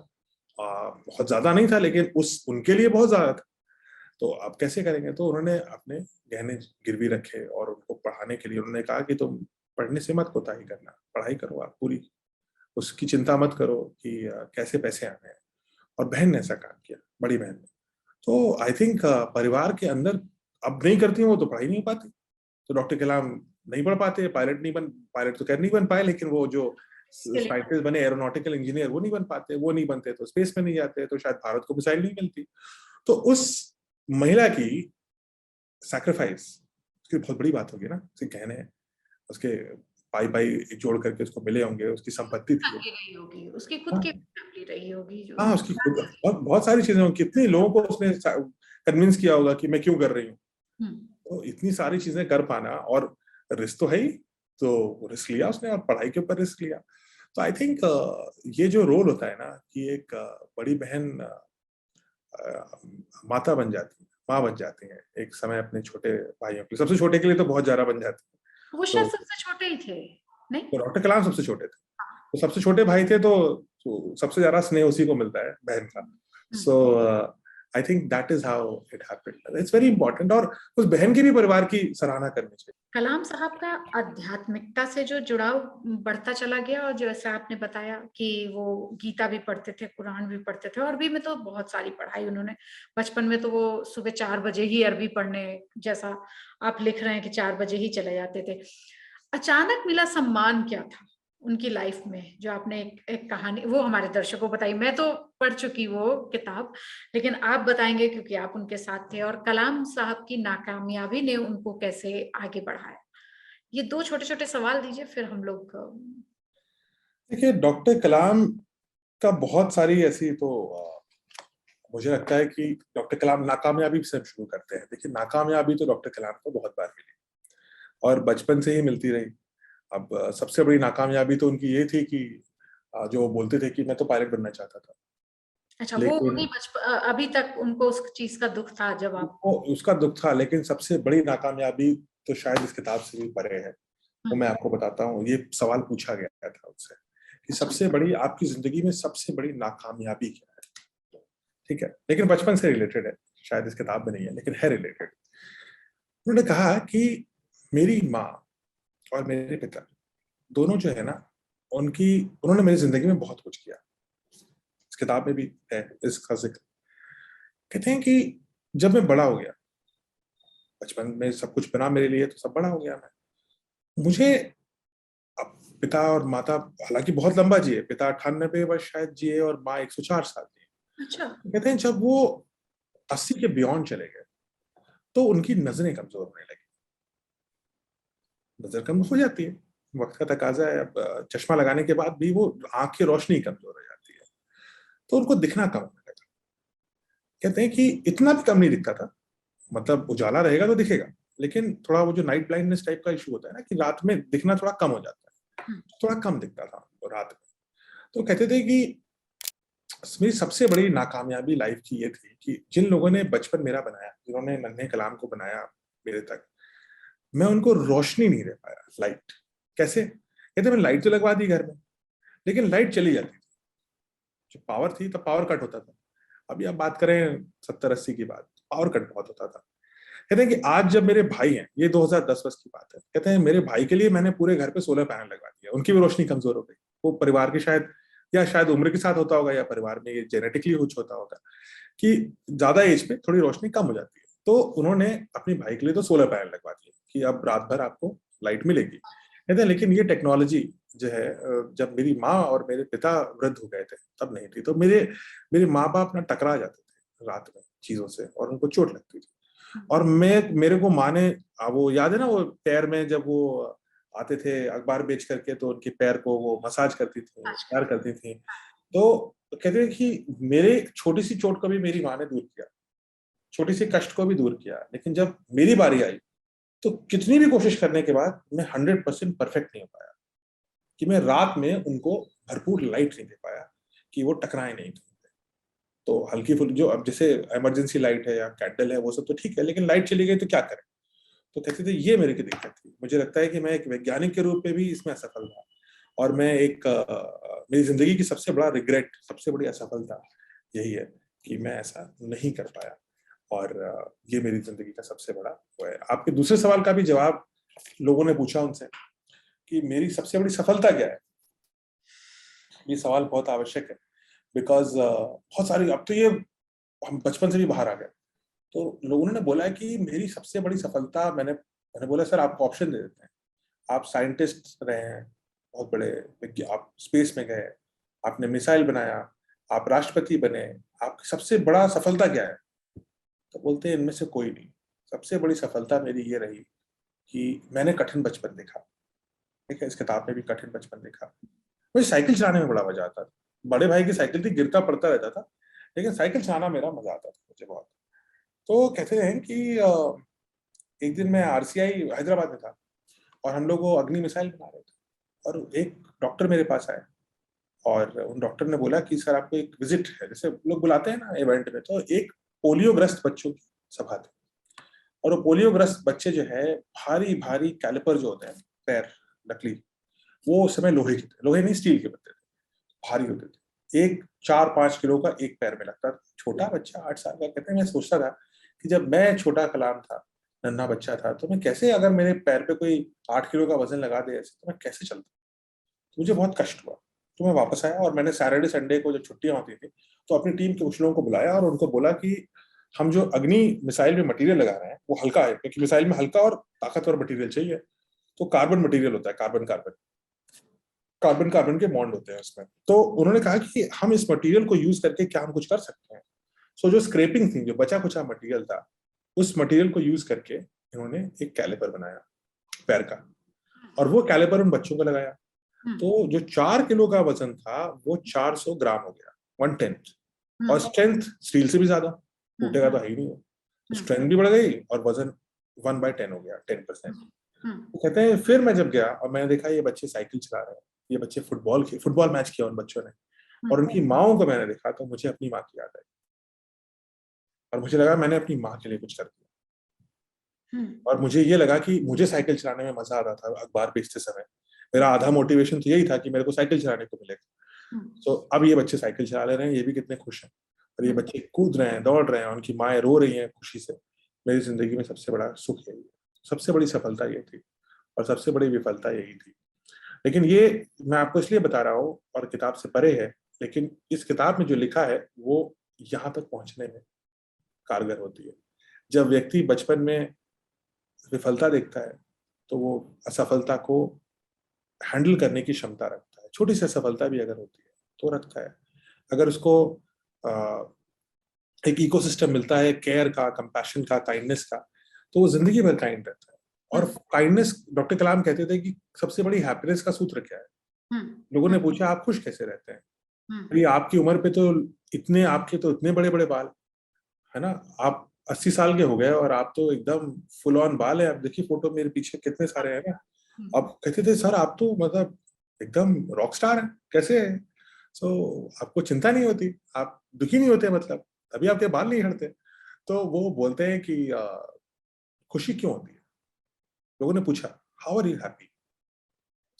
बहुत ज्यादा नहीं था लेकिन उस उनके लिए बहुत ज्यादा था। तो आप कैसे करेंगे, तो उन्होंने अपने गहने गिरवी रखे और उनको पढ़ाने के लिए उन्होंने कहा कि तुम पढ़ने से मत कोताही करना, पढ़ाई करो आप पूरी, उसकी चिंता मत करो कि कैसे पैसे आने हैं। और बहन ने ऐसा काम किया, बड़ी बहन ने। तो आई थिंक परिवार के अंदर अब नहीं करती वो तो पढ़ाई नहीं हो पाती। तो डॉक्टर कलाम नहीं पढ़ पाते, पायलट नहीं बन, पायलट तो खैर नहीं बन पाए, लेकिन वो जो साइंटिस्ट बने, एरोनॉटिकल इंजीनियर, वो नहीं बन पाते, वो नहीं बनते तो स्पेस में नहीं जाते, तो शायद भारत को मिसाइल नहीं मिलती। तो उस महिला की सैक्रिफाइस उसकी बहुत बड़ी बात होगी ना, उसके गहने, उसके भाई भाई जोड़ करके उसको मिले होंगे, उसकी संपत्ति थी। फैमिली रही होगी, उसकी खुद की हाँ, फैमिली रही होगी जो हाँ उसकी खुद बहुत बहुत सारी चीजें होंगी, कितने लोगों को उसने कन्विंस किया होगा कि मैं क्यों कर रही हूँ। हम्म, तो इतनी सारी चीजें कर पाना, और रिस्क तो है ही, तो रिस्क लिया उसने और पढ़ाई के ऊपर रिस्क लिया। तो आई थिंक ये जो रोल होता है ना कि एक बड़ी बहन माता बन जाती है, माँ बन जाती है एक समय अपने छोटे भाइयों के, सबसे छोटे के लिए तो बहुत ज्यादा बन जाती है। वो शायद तो सबसे छोटे ही थे, नहीं? डॉक्टर कलाम सबसे छोटे थे, तो सबसे छोटे भाई थे, तो सबसे ज्यादा स्नेह उसी को मिलता है, बहन का। Hmm. So I think that is how it happened, it's very important. और उस बहन के भी परिवार की सराहना करनी चाहिए। कलाम साहब का आध्यात्मिकता से जो जुड़ाव बढ़ता चला गया, और जैसा आपने बताया कि वो गीता भी पढ़ते थे, कुरान भी पढ़ते थे, और अरबी में तो बहुत सारी पढ़ाई उन्होंने। बचपन में तो वो सुबह 4 बजे ही अरबी पढ़ने, जैसा आप लिख रहे हैं कि 4 बजे ही चले जाते थे। अचानक मिला सम्मान क्या था उनकी लाइफ में, जो आपने एक कहानी वो हमारे दर्शकों को बताई। मैं तो पढ़ चुकी वो किताब, लेकिन आप बताएंगे क्योंकि आप उनके साथ थे। और कलाम साहब की नाकामयाबी ने उनको कैसे आगे बढ़ाया, ये दो छोटे छोटे सवाल दीजिए, फिर हम लोग देखिए डॉक्टर कलाम का बहुत सारी ऐसी तो मुझे लगता है कि डॉक्टर कलाम नाकामयाबी से हम शुरू करते हैं। देखिए नाकामयाबी तो डॉक्टर कलाम को बहुत बार मिली और बचपन से ही मिलती रही। अब सबसे बड़ी नाकामयाबी तो उनकी ये थी कि जो वो बोलते थे कि मैं तो पायलट बनना चाहता था, अच्छा, वो लेकिन अभी अभी तक उनको उस चीज का दुख था जब आप वो उसका दुख था। लेकिन सबसे बड़ी नाकामयाबी तो शायद इस किताब से भी परे है, वो मैं आपको बताता हूँ। ये सवाल पूछा गया था उससे कि अच्छा, सबसे बड़ी आपकी जिंदगी में सबसे बड़ी नाकामयाबी क्या है। ठीक है, लेकिन बचपन से रिलेटेड है, शायद इस किताब में नहीं है लेकिन है रिलेटेड। उन्होंने कहा कि मेरी माँ और मेरे पिता दोनों जो है ना, उनकी उन्होंने मेरी जिंदगी में बहुत कुछ किया, इस किताब में भी है इसका जिक्र। कहते हैं कि जब मैं बड़ा हो गया, बचपन में सब कुछ बना मेरे लिए तो सब बड़ा हो गया मैं, मुझे अब पिता और माता हालांकि बहुत लंबा जिए, पिता 98 वर्ष शायद जिए और माँ 104 साल जिए। अच्छा, कहते हैं जब वो 80 के बियॉन्ड चले गए तो उनकी नजरें कमजोर होने लगी। नजर कम हो जाती है, वक्त का तकाजा है। अब चश्मा लगाने के बाद भी वो आंख की रोशनी कमजोर हो जाती है, तो उनको दिखना कम होने लगा। कहते हैं कि इतना भी कम नहीं दिखता था, मतलब उजाला रहेगा तो दिखेगा, लेकिन थोड़ा वो जो नाइट ब्लाइंडनेस टाइप का इशू होता है ना कि रात में दिखना थोड़ा कम हो जाता है, थोड़ा कम दिखता था रात में। तो कहते थे कि मेरी सबसे बड़ी नाकामयाबी लाइफ की ये थी कि जिन लोगों ने बचपन मेरा बनाया, जिन्होंने नन्हे कलाम को बनाया मेरे तक, मैं उनको रोशनी नहीं दे पाया, लाइट। कैसे, कहते मैंने लाइट तो लगवा दी घर में, लेकिन लाइट चली जाती थी। जो पावर थी तो पावर कट होता था, अभी आप बात करें 70-80 की बात, पावर कट बहुत होता था। कहते हैं कि आज जब मेरे भाई हैं, ये 2010 की बात है, कहते हैं मेरे भाई के लिए मैंने पूरे घर पे सोलर पैनल लगवा दिया, उनकी भी रोशनी कमजोर हो गई। वो परिवार के शायद, या शायद उम्र के साथ होता होगा, या परिवार में ये जेनेटिकली कुछ होता होगा कि ज्यादा एज पे थोड़ी रोशनी कम हो जाती है। तो उन्होंने अपने भाई के लिए तो सोलर पैनल लगवा दिए कि अब रात भर आपको लाइट मिलेगी। कहते हैं लेकिन ये टेक्नोलॉजी जो है, जब मेरी माँ और मेरे पिता वृद्ध हो गए थे तब नहीं थी। तो मेरे मेरे माँ बाप ना टकरा जाते थे रात में चीजों से, और उनको चोट लगती थी। और मेरे को माँ ने, वो याद है ना, वो पैर में जब वो आते थे अखबार बेच करके, तो उनके पैर को वो मसाज करती थी, प्यार करती थी। तो कहते हैं कि मेरे छोटी सी चोट को भी मेरी माँ ने दूर किया, छोटी सी कष्ट को भी दूर किया। लेकिन जब मेरी बारी आई, तो कितनी भी कोशिश करने के बाद मैं 100% परफेक्ट नहीं हो पाया, कि मैं रात में उनको भरपूर लाइट नहीं दे पाया, कि वो टकराए नहीं थे। तो हल्की फुल्की जो अब जैसे इमरजेंसी लाइट है या कैंडल है वो सब तो ठीक है, लेकिन लाइट चली गई तो क्या करें। तो कहते थे ये मेरे की दिक्कत थी। मुझे लगता है कि मैं एक वैज्ञानिक के रूप में भी इसमें असफल था, और मैं एक मेरी जिंदगी की सबसे बड़ा रिग्रेट, सबसे बड़ी असफलता यही है कि मैं ऐसा नहीं कर पाया। और ये मेरी जिंदगी का सबसे बड़ा वो है। आपके दूसरे सवाल का भी जवाब लोगों ने पूछा उनसे कि मेरी सबसे बड़ी सफलता क्या है। ये सवाल बहुत आवश्यक है, बिकॉज बहुत सारी, अब तो ये हम बचपन से भी बाहर आ गए। तो लोगों ने बोला है कि मेरी सबसे बड़ी सफलता, मैंने बोला सर आपको ऑप्शन दे देते हैं। आप साइंटिस्ट रहे हैं, बहुत बड़े आप स्पेस में गए, आपने मिसाइल बनाया, आप राष्ट्रपति बने, आपकी सबसे बड़ा सफलता क्या है। तो बोलते हैं इनमें से कोई नहीं। सबसे बड़ी सफलता मेरी ये रही कि मैंने कठिन बचपन देखा। ठीक है, इस किताब में भी कठिन बचपन देखा। मुझे साइकिल चलाने में बड़ा मजा आता था। बड़े भाई की साइकिल थी, गिरता पड़ता रहता था, लेकिन साइकिल चलाना मेरा मजा आता था मुझे बहुत। तो कहते हैं कि एक दिन मैं आरसीआई हैदराबाद में था, और हम लोग वो अग्नि मिसाइल बना रहे थे, और एक डॉक्टर मेरे पास आए, और उन डॉक्टर ने बोला कि सर आपको एक विजिट है, जैसे लोग बुलाते हैं ना इवेंट में। तो एक पोलियोग्रस्त बच्चों की सभा थी, और वो पोलियोग्रस्त बच्चे जो है, भारी भारी कैलिपर जो होते हैं पैर, नकली, वो उस समय लोहे के थे, लोहे नहीं स्टील के बनते थे, भारी होते थे। एक 4-5 किलो का एक पैर में लगता था। छोटा बच्चा 8 साल का। कहते हैं मैं सोचता था कि जब मैं छोटा कलाम था, नन्हा बच्चा था, तो मैं कैसे, अगर मेरे पैर पे कोई 8 किलो का वजन लगा दे ऐसे, तो मैं कैसे चलता। तो मुझे बहुत कष्ट हुआ। तो मैं वापस आया, और मैंने सैटरडे संडे को जब छुट्टियां होती थी, तो अपनी टीम के कुछ लोगों को बुलाया और उनको बोला कि हम जो अग्नि मिसाइल में मटेरियल लगा रहे हैं वो हल्का है, क्योंकि मिसाइल में हल्का और ताकतवर मटेरियल चाहिए। तो कार्बन मटेरियल होता है, कार्बन कार्बन कार्बन कार्बन के बॉन्ड होते हैं उसमें। तो उन्होंने कहा कि हम इस मटेरियल को यूज करके क्या हम कुछ कर सकते हैं। सो जो स्क्रैपिंग थी, जो बचा कुचा मटेरियल था, उस मटेरियल को यूज करके इन्होंने एक कैलिपर बनाया पैर का, और वो कैलिपर उन बच्चों को लगाया। तो जो 4 किलो का वजन था वो 400 ग्राम हो गया, 1/10। और स्ट्रेंथ स्टील से भी ज्यादा, टूटेगा तो है ही नहीं वो। स्ट्रेंथ भी बढ़ गई और वजन 1/10 हो गया, 10%। तो कहते हैं फिर मैं जब गया और मैंने देखा ये बच्चे साइकिल चला रहे हैं, ये बच्चे फुटबॉल मैच किया उन बच्चों ने, और उनकी माओं को मैंने देखा, तो मुझे अपनी माँ की याद आई, और मुझे लगा मैंने अपनी माँ के लिए कुछ कर दिया। और मुझे ये लगा कि मुझे साइकिल चलाने में मजा आता था अखबार बेचते समय। मेरा आधा मोटिवेशन तो यही था कि मेरे को साइकिल चलाने को मिलेगा। तो अब ये बच्चे साइकिल चला ले रहे हैं, ये भी कितने खुश हैं, और ये बच्चे कूद रहे हैं, दौड़ रहे हैं, उनकी माएँ रो रही हैं खुशी से। मेरी जिंदगी में सबसे बड़ा सुख यही है, सबसे बड़ी सफलता ये थी, और सबसे बड़ी विफलता यही थी। लेकिन ये मैं आपको इसलिए बता रहा हूँ, और किताब से परे है, लेकिन इस किताब में जो लिखा है वो यहाँ तक पहुंचने में कारगर होती है। जब व्यक्ति बचपन में विफलता देखता है, तो वो असफलता को हैंडल करने की क्षमता रखता है। छोटी सी असफलता भी अगर होती है तो रखता है। अगर उसको एक इकोसिस्टम मिलता है केयर का, कंपैशन का, काइंडनेस का, तो वो जिंदगी भर काइंड रहता है। और काइंडनेस, डॉक्टर कलाम कहते थे कि सबसे बड़ी हैप्पीनेस का सूत्र क्या है। लोगों ने पूछा आप खुश कैसे रहते हैं। अरे आपकी उम्र पे तो आपके तो इतने बड़े बड़े बाल है ना, आप 80 साल के हो गए और आप तो एकदम फुल ऑन बाल है। आप देखिए फोटो मेरे पीछे कितने सारे हैं ना। आप कहते थे सर आप तो मतलब एकदम रॉक स्टार हैं, कैसे है। सो आपको चिंता नहीं होती, आप दुखी नहीं होते, मतलब तभी आपके बाल नहीं झड़ते। तो वो बोलते हैं कि खुशी क्यों होती है। लोगों ने पूछा हाउ आर यू हैप्पी,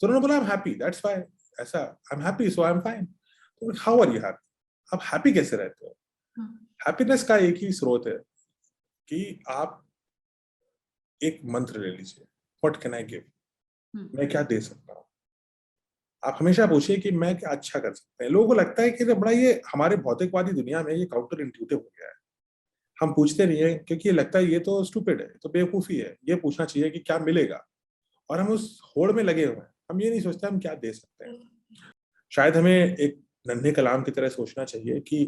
तो उन्होंने बोला I am happy that's why, ऐसा I am happy so I am fine. तो हाउ आर यू हैप्पी, आप हैप्पी कैसे रहते हो। हैप्पीनेस का एक ही स्रोत है कि आप एक मंत्र ले लीजिए, व्हाट कैन आई गिव, मैं क्या दे सकता हूँ। आप हमेशा पूछिए कि मैं क्या अच्छा कर सकता है। लोगों को लगता है कि बड़ा ये हमारे भौतिकवादी दुनिया में ये काउंटर इंट्यूटिव हो गया है, हम पूछते नहीं है क्योंकि लगता है ये तो स्टूपिड है, तो बेवकूफी है, ये पूछना चाहिए कि क्या मिलेगा, और हम उस होड़ में लगे हुए हैं। हम ये नहीं सोचते हम क्या दे सकते हैं। शायद हमें एक नन्हे कलाम की तरह सोचना चाहिए कि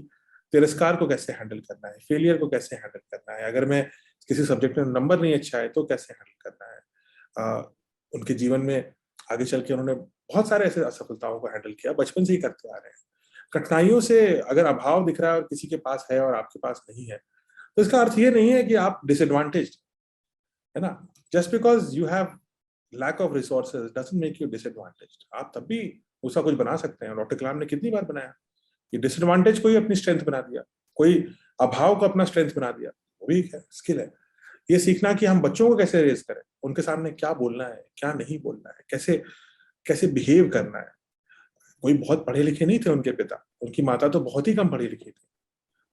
तिरस्कार को कैसे हैंडल करना है, फेलियर को कैसे हैंडल करना है, अगर मैं किसी सब्जेक्ट में नंबर नहीं अच्छा है तो कैसे हैंडल करना है। उनके जीवन में आगे चल के उन्होंने बहुत सारे ऐसे असफलताओं को हैंडल किया, बचपन से ही करते आ रहे हैं। कठिनाइयों से अगर अभाव दिख रहा है और किसी के पास है और आपके पास नहीं है, तो इसका अर्थ ये नहीं है कि आप डिसएडवांटेज्ड है ना। Just because you have lack of resources doesn't make you disadvantaged. आप तब भी उसका कुछ बना सकते हैं। डॉक्टर कलाम ने कितनी बार बनाया कि डिसएडवांटेज को ही अपनी स्ट्रेंथ बना दिया, कोई अभाव को अपना स्ट्रेंथ बना दिया, वो भी है स्किल है। ये सीखना कि हम बच्चों को कैसे रेज करें, उनके सामने क्या बोलना है, क्या नहीं बोलना है, कैसे कैसे बिहेव करना है। कोई बहुत पढ़े लिखे नहीं थे उनके पिता, उनकी माता तो बहुत ही कम पढ़ी लिखी थी,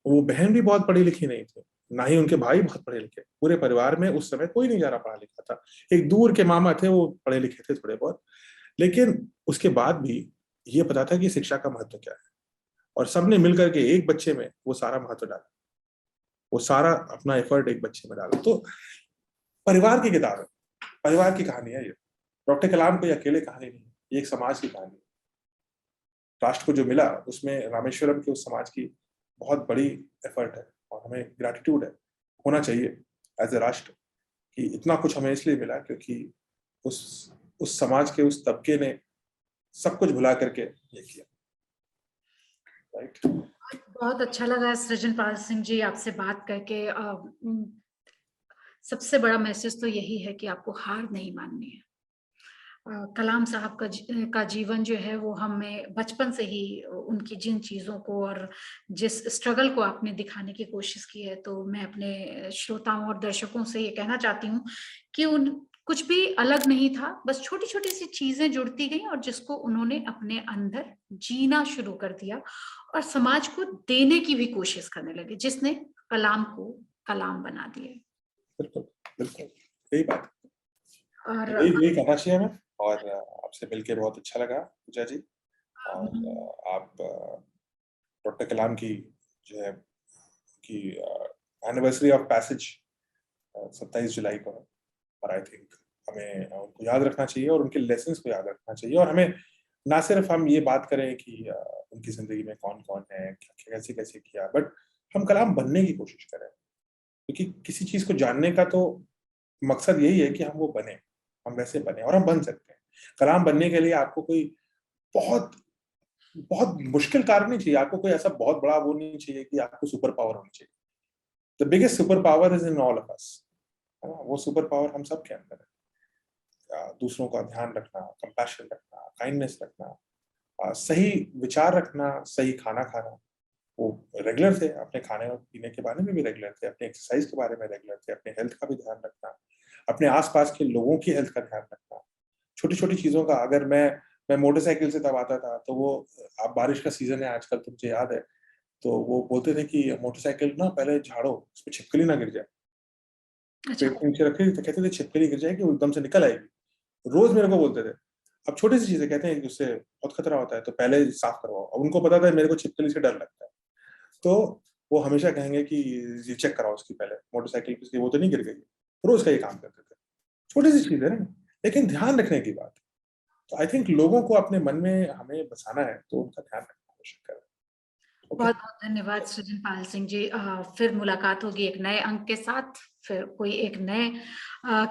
वो बहन भी बहुत पढ़ी लिखी नहीं थी, ना ही उनके भाई बहुत पढ़े लिखे। पूरे परिवार में उस समय कोई नहीं ज्यादा पढ़ा लिखा था। एक दूर के मामा थे, वो पढ़े लिखे थे थोड़े बहुत, लेकिन उसके बाद भी ये पता था कि शिक्षा का महत्व क्या है, और सबने मिलकर के एक बच्चे में वो सारा महत्व डाला, वो सारा अपना एफर्ट एक बच्चे में डाला। तो परिवार की किताब है, परिवार की कहानी है ये। डॉक्टर कलाम कोई अकेले कहानी नहीं, ये एक समाज की कहानी है। राष्ट्र को जो मिला उसमें रामेश्वरम के उस समाज की बहुत बड़ी एफर्ट है, और हमें ग्रैटिट्यूड है, होना चाहिए एज ए राष्ट्र कि इतना कुछ हमें इसलिए मिला क्योंकि उस समाज के उस तबके ने सब कुछ भुला करके ये किया। राइट। बहुत अच्छा लगा सृजनपाल सिंह जी आपसे बात करके। सबसे बड़ा मैसेज तो यही है कि आपको हार नहीं माननी है। कलाम साहब का जीवन जो है वो हमें बचपन से ही उनकी जिन चीज़ों को और जिस स्ट्रगल को आपने दिखाने की कोशिश की है, तो मैं अपने श्रोताओं और दर्शकों से ये कहना चाहती हूँ कि उन कुछ भी अलग नहीं था, बस छोटी-छोटी सी चीज़ें जुड़ती गईं और जिसको उन्होंने अपने अंदर जीना शुरू कर दिया और समाज को देने की भी कोशिश करने लगे, जिसने कलाम को कलाम बना दिया। बिल्कुल, बिल्कुल, यही बात और है। यही कहना चाहिए हमें, और आपसे मिलके बहुत अच्छा लगा पूजा जी। और आप डॉक्टर कलाम की जो है कि एनिवर्सरी ऑफ पैसेज 27 जुलाई को है, और आई थिंक हमें उनको याद रखना चाहिए और उनके लेसन्स को याद रखना चाहिए। और हमें ना सिर्फ हम ये बात करें कि उनकी जिंदगी में कौन कौन है, कैसे कैसे किया, बट हम कलाम बनने की कोशिश करें, क्योंकि किसी चीज को जानने का तो मकसद यही है कि हम वो बने, हम वैसे बने, और हम बन सकते हैं। कलाम बनने के लिए आपको कोई बहुत बहुत मुश्किल कार्य नहीं चाहिए, आपको कोई ऐसा बहुत बड़ा वो नहीं चाहिए कि आपको सुपर पावर होनी चाहिए। The biggest super power is in all of us, है ना। वो सुपर पावर हम सब के अंदर है। दूसरों का ध्यान रखना, कंपैशन रखना, काइंडनेस रखना, सही विचार रखना, सही खाना खाना। वो रेगुलर थे, अपने खाने और पीने के बारे में भी रेगुलर थे, अपने एक्सरसाइज के बारे में रेगुलर थे, अपने हेल्थ का भी ध्यान रखना, अपने आसपास के लोगों की हेल्थ का ध्यान रखना। छोटी छोटी चीजों का, अगर मैं मोटरसाइकिल से तब आता था, तो वो अब बारिश का सीजन है आजकल, तो मुझे याद है, तो वो बोलते थे कि मोटरसाइकिल ना पहले झाड़ो, उसमें छिपकली ना गिर जाए। अच्छा। पेट के नीचे रखे तो कहते थे छिपकली गिर जाएगी, वो एकदम से निकल आएगी। रोज मेरे को बोलते थे। अब छोटी सी चीजें कहते हैं कि उससे बहुत खतरा होता है, तो पहले साफ करवाओ। अब उनको पता था मेरे को छिपकली से डर लगता है, तो वो हमेशा कहेंगे कि ये चेक कराओ उसकी पहले मोटरसाइकिल की, वो तो नहीं गिर गई। रोज का ये काम करते थे। छोटी सी चीज है ना, लेकिन ध्यान रखने की बात। तो आई थिंक लोगों को अपने मन में हमें बसाना है, तो उनका ध्यान रखना आवश्यक है। ओके। बहुत-बहुत धन्यवाद सृजनपाल सिंह जी। फिर मुलाकात होगी एक नए अंक के साथ, फिर कोई एक नए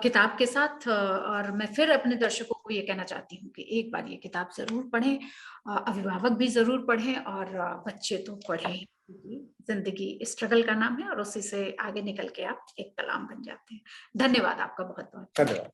किताब के साथ। और मैं फिर अपने दर्शकों को ये कहना चाहती हूँ कि एक बार ये किताब ज़रूर पढ़ें, अभिभावक भी ज़रूर पढ़ें और बच्चे तो पढ़ें ही, क्योंकि ज़िंदगी स्ट्रगल का नाम है और उसी से आगे निकल के आप एक कलाम बन जाते हैं। धन्यवाद आपका बहुत-बहुत। धन्यवाद।